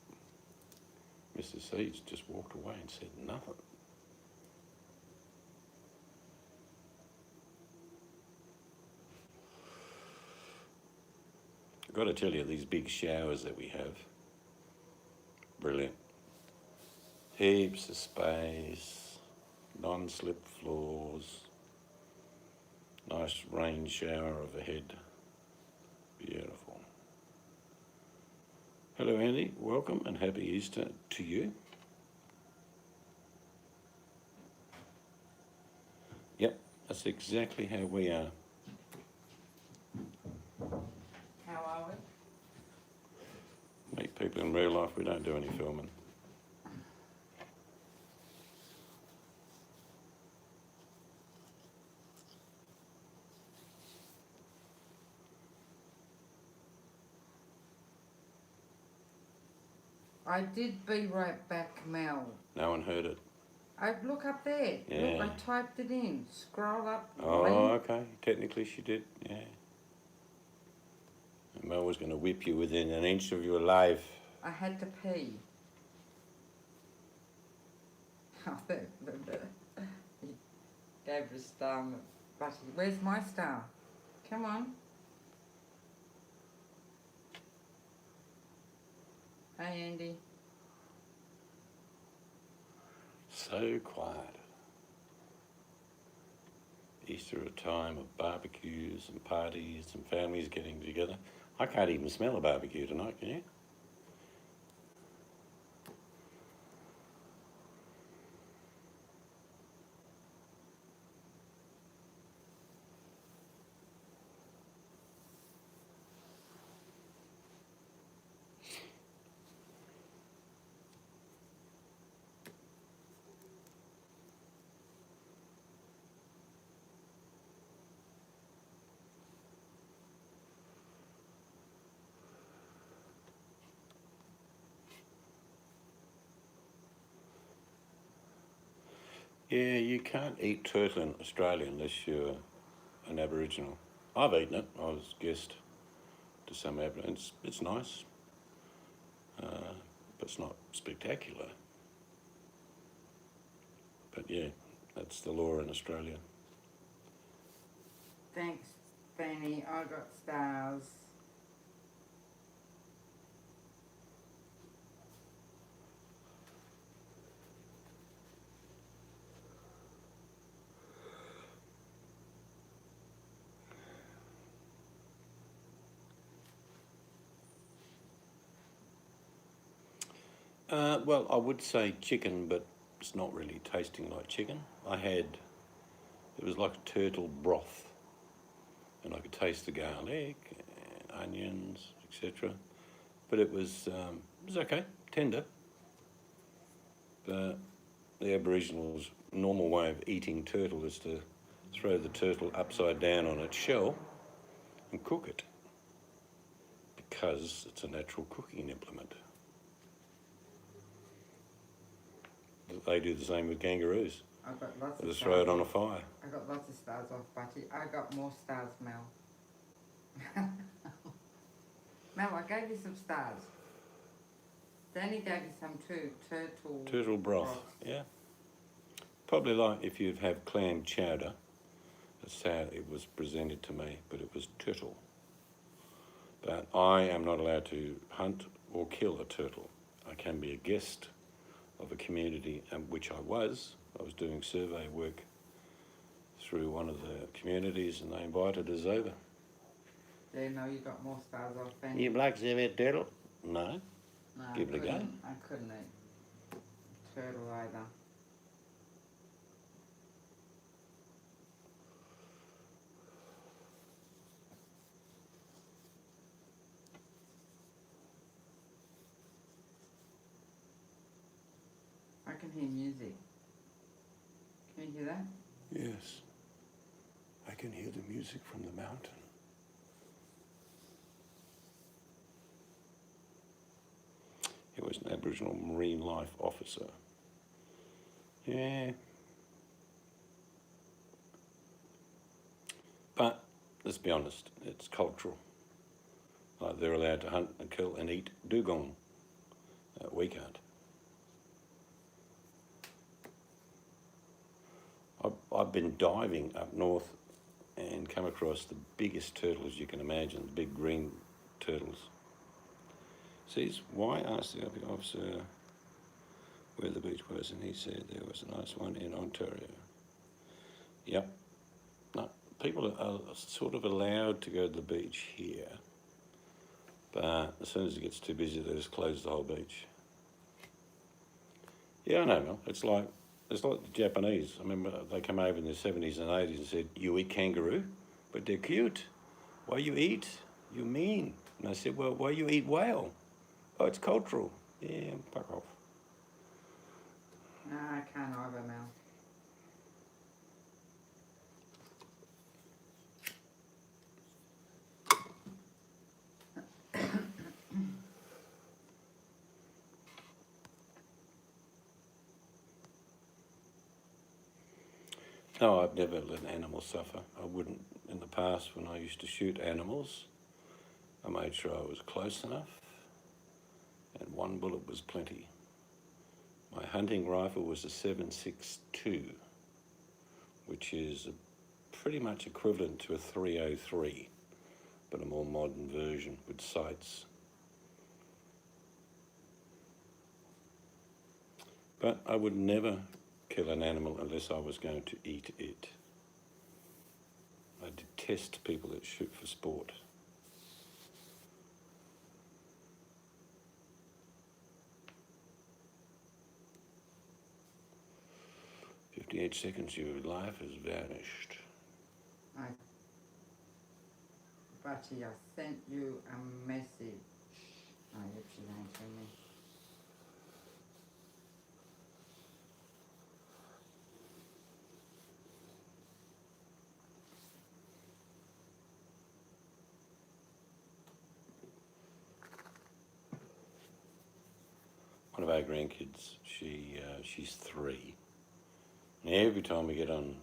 Mrs. Seeds just walked away and said nothing. I've got to tell you, these big showers that we have, brilliant. Heaps of space, non-slip floors, nice rain shower overhead, beautiful. Hello Andy, welcome and happy Easter to you. Yep, that's exactly how we are. How are we? Meet people in real life, we don't do any filming. I did be right back, Mel. No one heard it. Look up there. Yeah. Look, I typed it in. Scroll up. Oh, link. okay. Technically she did, yeah. And Mel was going to whip you within an inch of your life. I had to pee. Oh, he gave her a star, but where's my star? Come on. Hey, Andy. So quiet. Easter, a time of barbecues and parties and families getting together. I can't even smell a barbecue tonight, can you? Yeah, you can't eat turtle in Australia unless you're an Aboriginal. I've eaten it. I was guest to some Aboriginals. It's nice, but it's not spectacular. But yeah, that's the law in Australia. Thanks, Fanny. I got stars. Well, I would say chicken, but it's not really tasting like chicken. It was like a turtle broth, and I could taste the garlic, and onions, etc. But it was okay, tender. But the Aboriginals' normal way of eating turtle is to throw the turtle upside down on its shell and cook it, because it's a natural cooking implement. They do the same with kangaroos. I got lots They of just throw it stars on a off. fire. I got lots of stars off Butty. I got more stars, Mel. Mel, I gave you some stars. Danny gave you some too. Turtle broth, yeah. Probably like if you have clam chowder. That's how it was presented to me, but it was turtle. But I am not allowed to hunt or kill a turtle. I can be a guest of a community, which I was. I was doing survey work through one of the communities, and they invited us over. Yeah, no, you got more stars off Benny. You blokes ever had turtle? No. No, Give it a go. I couldn't eat turtle either. I can hear music. Can you hear that? Yes. I can hear the music from the mountain. He was an Aboriginal marine life officer. Yeah. But let's be honest, it's cultural. Like they're allowed to hunt and kill and eat dugong. We can't. I've been diving up north and come across the biggest turtles you can imagine, the big green turtles. Says, why asked the officer where the beach was, and he said there was a nice one in Ontario. Yep. No, people are sort of allowed to go to the beach here, but as soon as it gets too busy, they just close the whole beach. Yeah, I know, Mel. It's like the Japanese. I remember they came over in the 70s and 80s and said, you eat kangaroo, but they're cute. Why you eat? You mean? And I said, well, why you eat whale? Oh, it's cultural. Yeah, fuck off. No, I can't either, Mel. No, I've never let an animal suffer. I wouldn't. In the past, when I used to shoot animals, I made sure I was close enough, and one bullet was plenty. My hunting rifle was a 7.62, which is pretty much equivalent to a 303, but a more modern version with sights. But I would never kill an animal unless I was going to eat it. I detest people that shoot for sport. "58 seconds, your life has vanished." Butty, I sent you a message. Oh, yep, she's answering me. One of our grandkids, she's 3. And every time we get on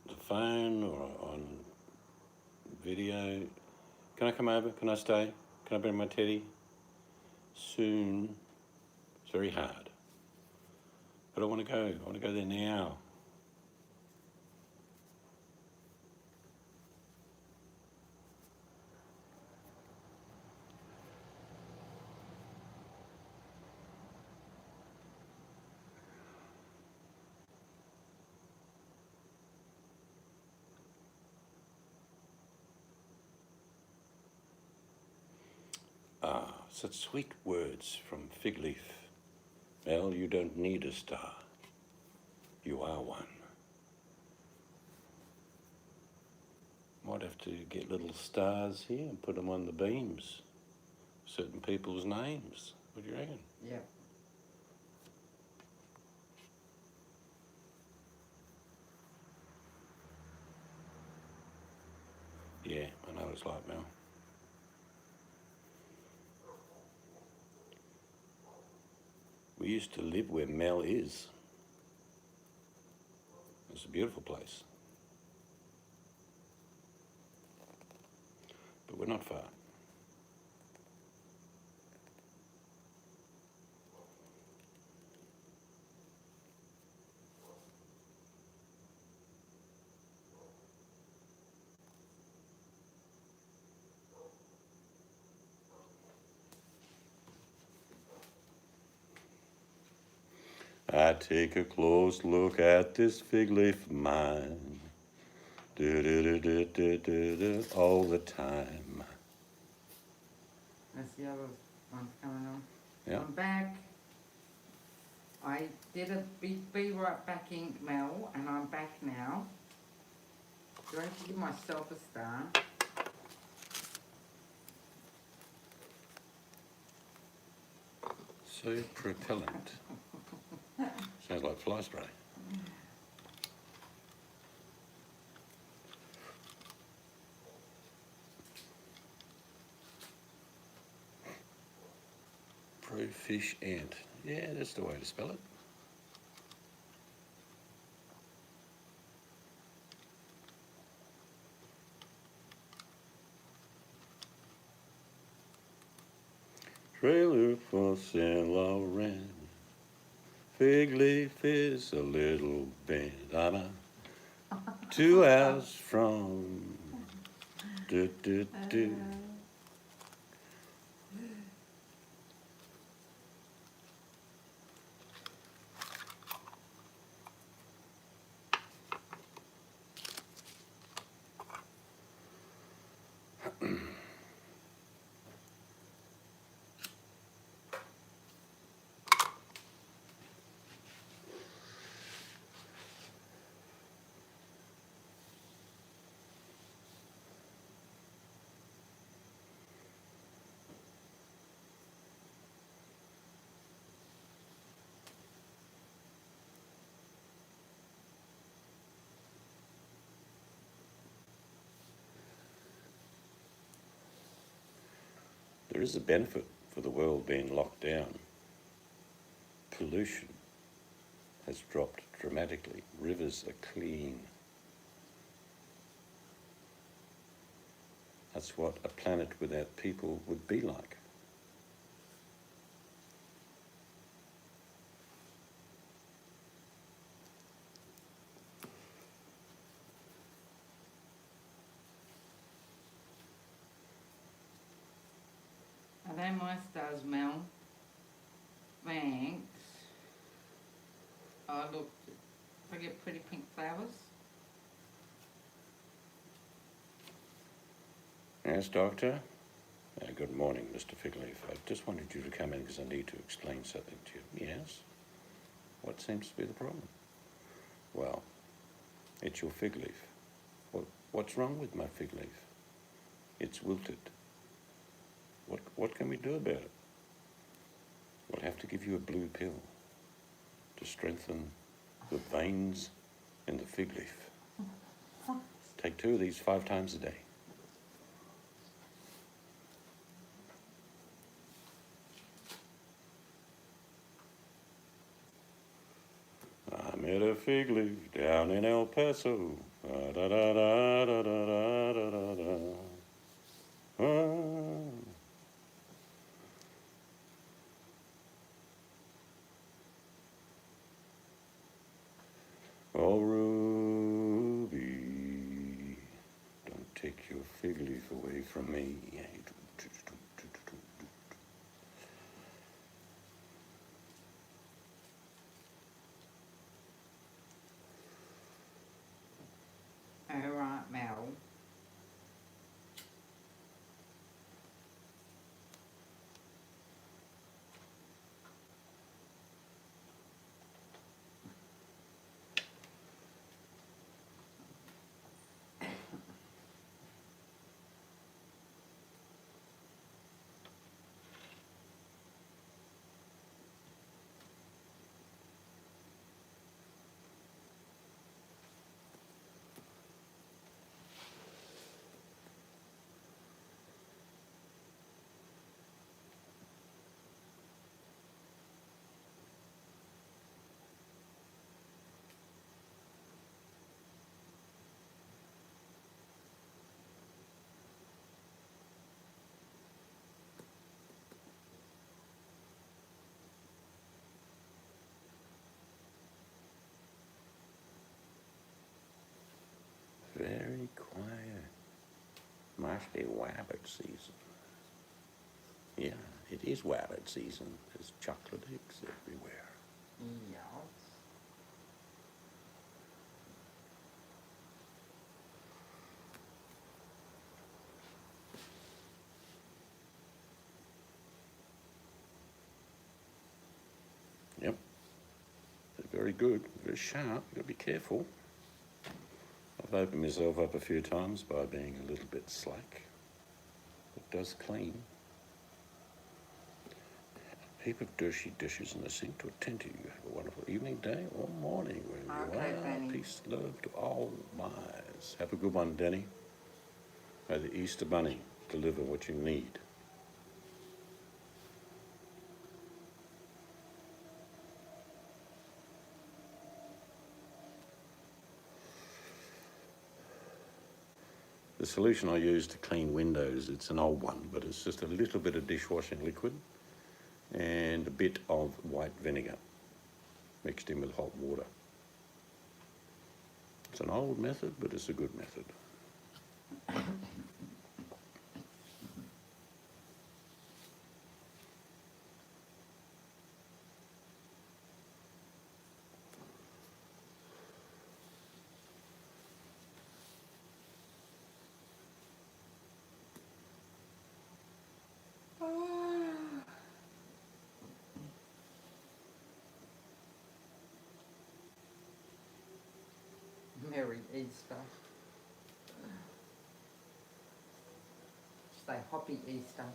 the phone or on video, can I come over? Can I stay? Can I bring my teddy? Soon. It's very hard. But I want to go. I want to go there now. Ah, such sweet words from Fig Leaf. Mel, you don't need a star. You are one. Might have to get little stars here and put them on the beams. Certain people's names. What do you reckon? Yeah. it's like now. We used to live where Mel is. It's a beautiful place. But we're not far. I take a close look at this fig leaf of mine. Do, all the time. That's the other one's coming on. Yeah. I'm back. I did a Be Right Back ink, Mel, and I'm back now. Do I have to give myself a star? So propellant. Sounds like fly spray. Proficient. Yeah, that's the way to spell it. Trailer for Saint Laurent. Fig leaf is a little bent. I'm 2 hours from. Do. There is a benefit for the world being locked down. Pollution has dropped dramatically. Rivers are clean. That's what a planet without people would be like. Are they my stars, Mel? Thanks. Oh, look. I get pretty pink flowers. Yes, Doctor? Good morning, Mr. Figleaf. I just wanted you to come in because I need to explain something to you. Yes? What seems to be the problem? Well, it's your fig leaf. What's wrong with my fig leaf? It's wilted. What can we do about it? We'll have to give you a blue pill to strengthen the veins in the fig leaf. Take 2 of these 5 times a day. I met a fig leaf down in El Paso. Da, da, da, da, da, da, da, da, da. Ah. Oh, Ruby, don't take your fig leaf away from me. Alright, Mel. Very quiet. Must be rabbit season. Yeah, it is rabbit season. There's chocolate eggs everywhere. Yes. Yep. They're very good, very sharp. You've got to be careful. I've opened myself up a few times by being a little bit slack. It does clean. A heap of dirty dishes in the sink to attend to. You have a wonderful evening, day, or morning wherever Okay, you are. Benny. Peace, love to all lives. Have a good one, Denny. May the Easter Bunny deliver what you need. The solution I use to clean windows, it's an old one, but it's just a little bit of dishwashing liquid and a bit of white vinegar mixed in with hot water. It's an old method, but it's a good method. Merry Easter. Stay hoppy Easter.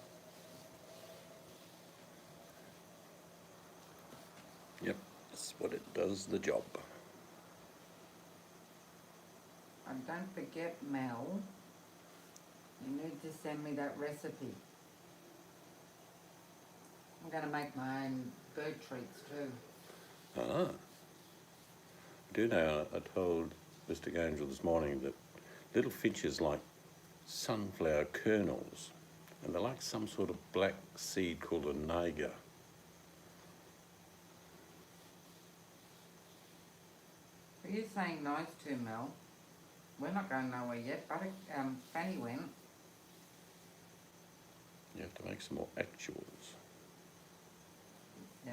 Yep, that's what it does, the job. And don't forget, Mel, you need to send me that recipe. I'm going to make my own bird treats too. Ah. I do know, I told Mr. Ganger this morning that little finches like sunflower kernels, and they're like some sort of black seed called a naga. Who are you saying no's to, Mel? We're not going nowhere yet, but Fanny went. You have to make some more actuals. Yeah.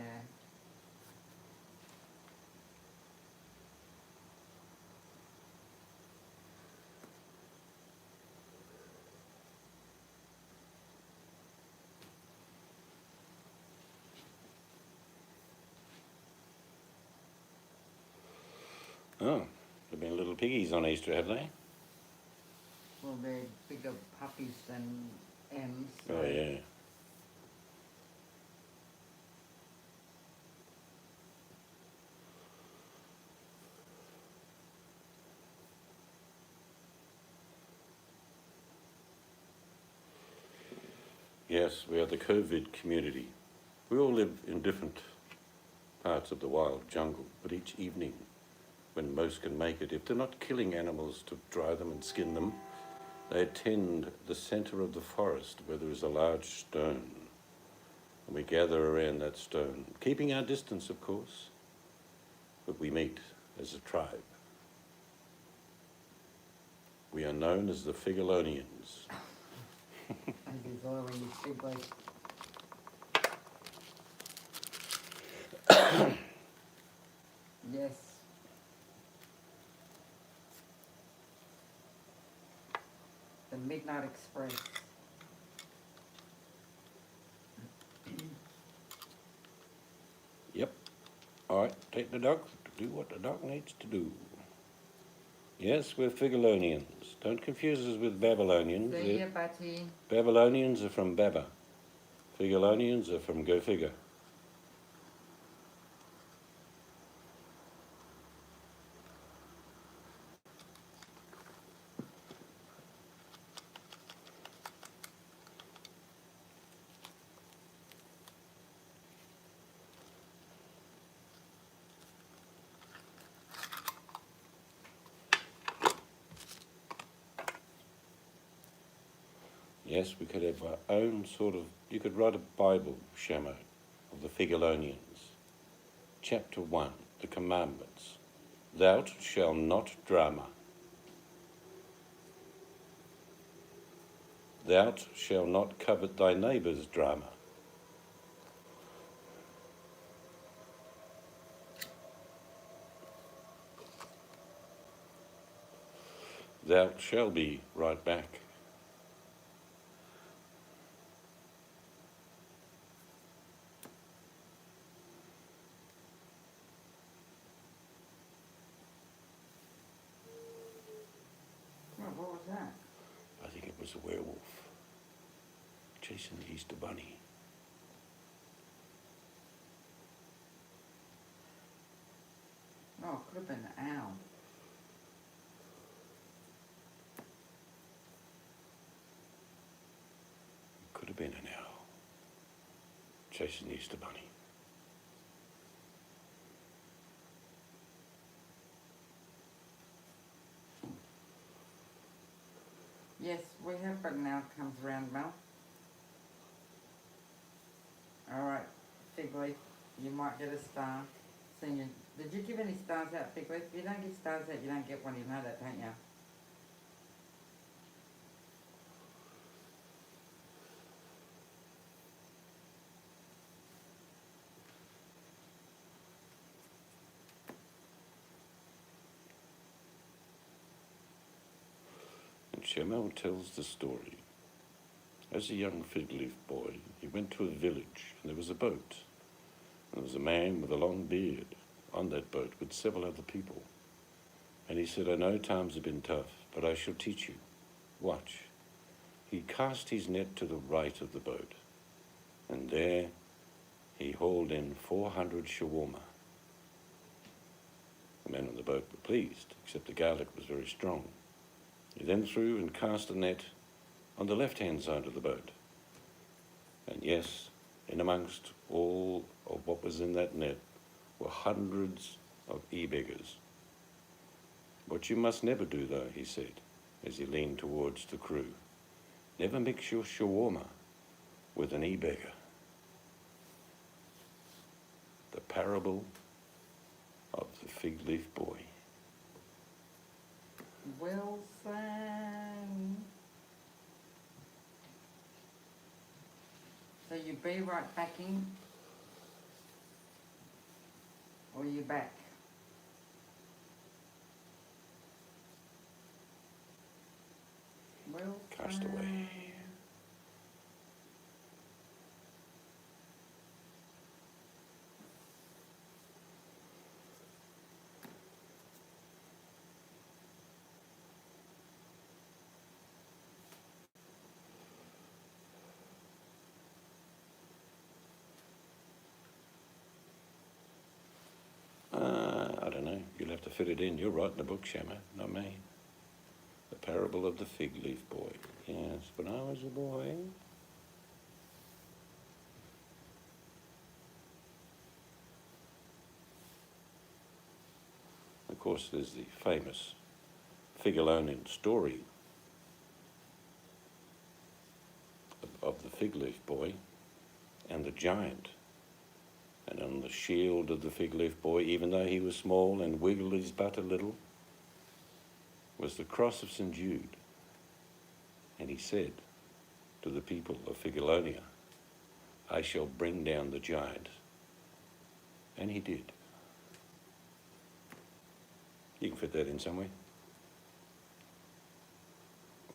Oh, there've been little piggies on Easter, have they? Well, they're bigger puppies than M's. So. Oh, yeah. Yes, we are the COVID community. We all live in different parts of the wild jungle, but each evening, when most can make it, if they're not killing animals to dry them and skin them, they attend the centre of the forest where there is a large stone. And we gather around that stone, keeping our distance, of course, but we meet as a tribe. We are known as the Figolonians. As is oil in his big boy. Yes. The Midnight Express. Yep. All right, take the dog to do what the dog needs to do. Yes, we're Figolonians. Don't confuse us with Babylonians. See ya, Batty. Babylonians are from Baba. Figolonians are from Go Figure. Yes, we could have our own sort of, you could write a Bible, Shamo, of the Figolonians. Chapter 1, the Commandments. Thou shalt not drama. Thou shalt not covet thy neighbour's drama. Thou shalt be right back. Well, what was that? I think it was a werewolf chasing the Easter bunny. Oh, it could have been an owl. Could have been an owl chasing the Easter bunny. Yes, we have got an owl comes around, Mel. Alright, Fig Leaf, you might get a star. Senior, did you give any stars out, Fig Leaf? If you don't give stars out, you don't get one. You know that, don't you? And Shamel tells the story. As a young fig leaf boy, he went to a village, and there was a boat. And there was a man with a long beard on that boat with several other people. And he said, I know times have been tough, but I shall teach you. Watch. He cast his net to the right of the boat, and there he hauled in 400 shawarma. The men on the boat were pleased, except the garlic was very strong. He then threw and cast a net on the left-hand side of the boat. And yes, in amongst all of what was in that net were hundreds of e-beggars. What you must never do, though, he said, as he leaned towards the crew, never mix your shawarma with an e-beggar. The parable of the fig leaf boy. Wilson. So you be right back in? Or you back? Wilson. Cast away. I don't know. You'll have to fit it in. You're writing the book, Shama, not me. The parable of the fig leaf boy. Yes, when I was a boy. Of course, there's the famous Figolonian story of the fig leaf boy and the giant. And on the shield of the fig leaf boy, even though he was small and wiggled his butt a little, was the cross of St. Jude. And he said to the people of Figolonia, I shall bring down the giant. And he did. You can fit that in somewhere.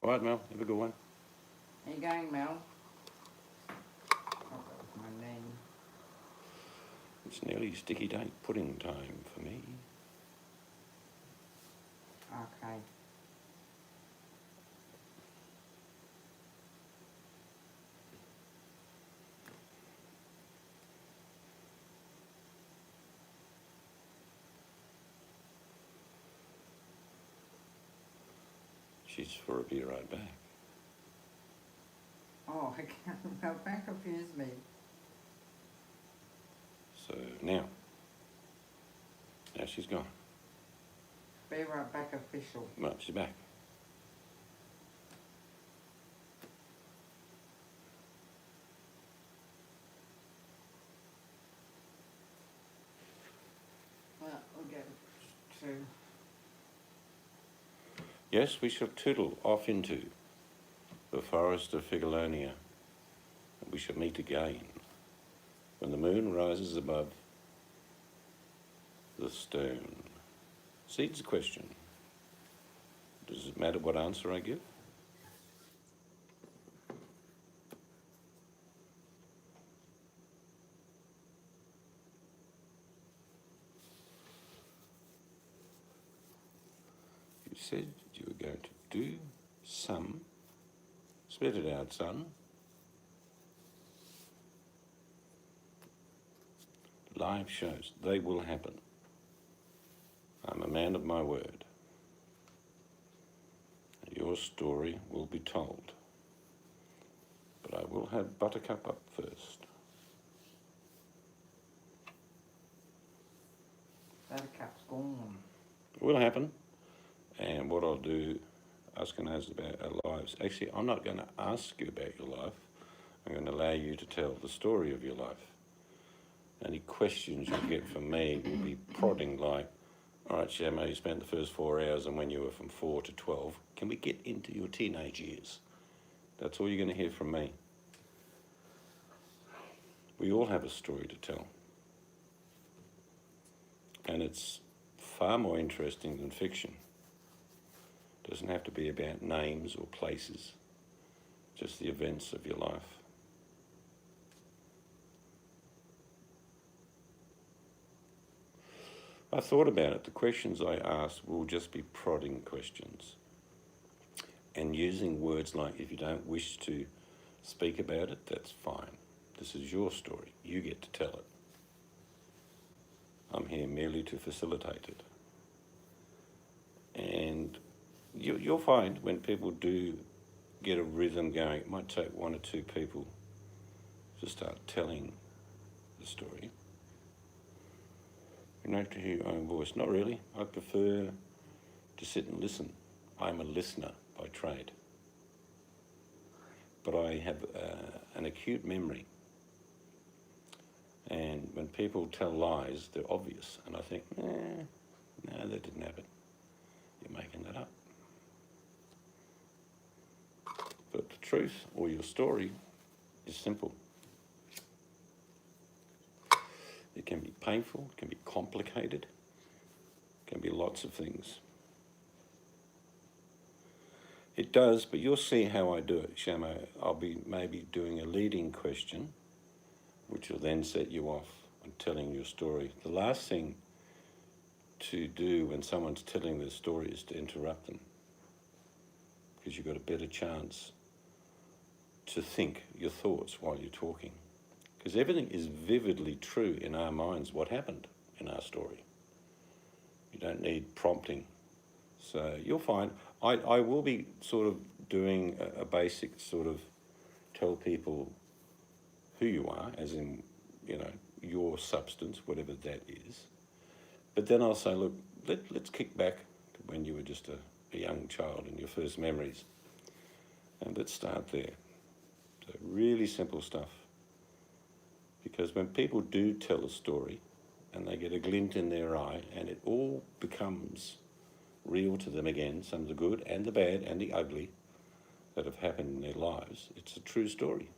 All right, Mel, have a good one. How you going, Mel? Oh, that was my name. It's nearly sticky date pudding time for me. Okay. She's for a be right back. Oh, I can't. Well, that confused me. So now she's gone. Be right back official. Well, she's back. Well, we'll go to... Yes, we shall tootle off into the forest of Figalonia, and we shall meet again when the moon rises above the stone. Seeds the question. Does it matter what answer I give? You said you were going to do some. Spit it out, son. Live shows, they will happen. I'm a man of my word. Your story will be told. But I will have Buttercup up first. Buttercup's gone. It will happen. And what I'll do, ask and ask about our lives. Actually, I'm not going to ask you about your life. I'm going to allow you to tell the story of your life. Any questions you get from me will be prodding like, all right, Shamo, you spent the first 4 hours and when you were from 4 to 12, can we get into your teenage years? That's all you're going to hear from me. We all have a story to tell. And it's far more interesting than fiction. It doesn't have to be about names or places, just the events of your life. I thought about it. The questions I ask will just be prodding questions. And using words like, if you don't wish to speak about it, that's fine. This is your story. You get to tell it. I'm here merely to facilitate it. And you'll find when people do get a rhythm going, it might take 1 or 2 people to start telling the story. You like to hear your own voice. Not really. I prefer to sit and listen. I'm a listener by trade. But I have an acute memory. And when people tell lies, they're obvious. And I think, no, that didn't happen. You're making that up. But the truth or your story is simple. It can be painful, it can be complicated, it can be lots of things. It does, but you'll see how I do it, Shamo. I'll be maybe doing a leading question, which will then set you off on telling your story. The last thing to do when someone's telling their story is to interrupt them, because you've got a better chance to think your thoughts while you're talking. Because everything is vividly true in our minds, what happened in our story. You don't need prompting. So you'll find, I will be sort of doing a basic sort of tell people who you are, as in, your substance, whatever that is. But then I'll say, look, let's kick back to when you were just a young child and your first memories. And let's start there. So really simple stuff. Because when people do tell a story and they get a glint in their eye and it all becomes real to them again, some of the good and the bad and the ugly that have happened in their lives, it's a true story.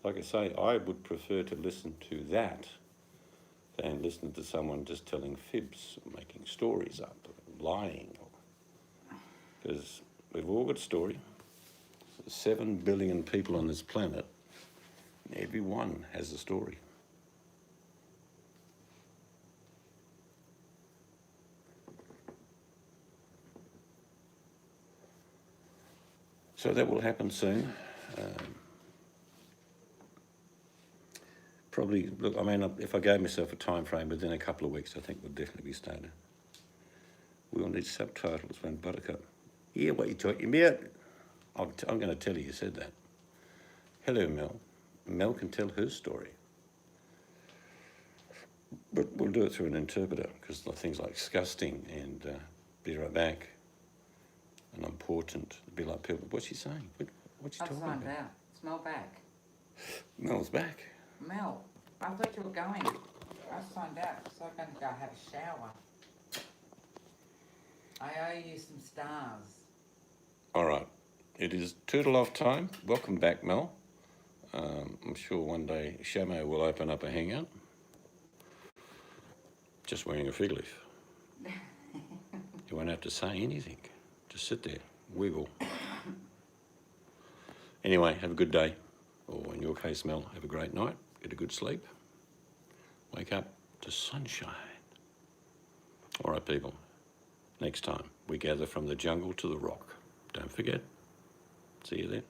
Like I say, I would prefer to listen to that than listen to someone just telling fibs, or making stories up, or lying. Because we've all got a story. There's 7 billion people on this planet. Everyone has a story. So that will happen soon. Probably, look, I mean, if I gave myself a time frame, within a couple of weeks, I think we'll definitely be starting. We'll need subtitles when Buttercup. Yeah, what you talking about? I'm going to tell you said that. Hello, Mel. Mel can tell her story. But we'll do it through an interpreter, because things like disgusting and be right back and important. Be like people, what's she saying? What's she talking about? I've signed out. It's Mel back. Mel's back. Mel, I thought you were going. I signed out, so I'm going to go have a shower. I owe you some stars. All right. it is toodle off time. Welcome back, Mel. I'm sure one day Shamo will open up a hangout. Just wearing a fig leaf. You won't have to say anything. Just sit there, wiggle. Anyway, have a good day. Or in your case, Mel, have a great night. Get a good sleep. Wake up to sunshine. All right, people. Next time, we gather from the jungle to the rock. Don't forget. See you then.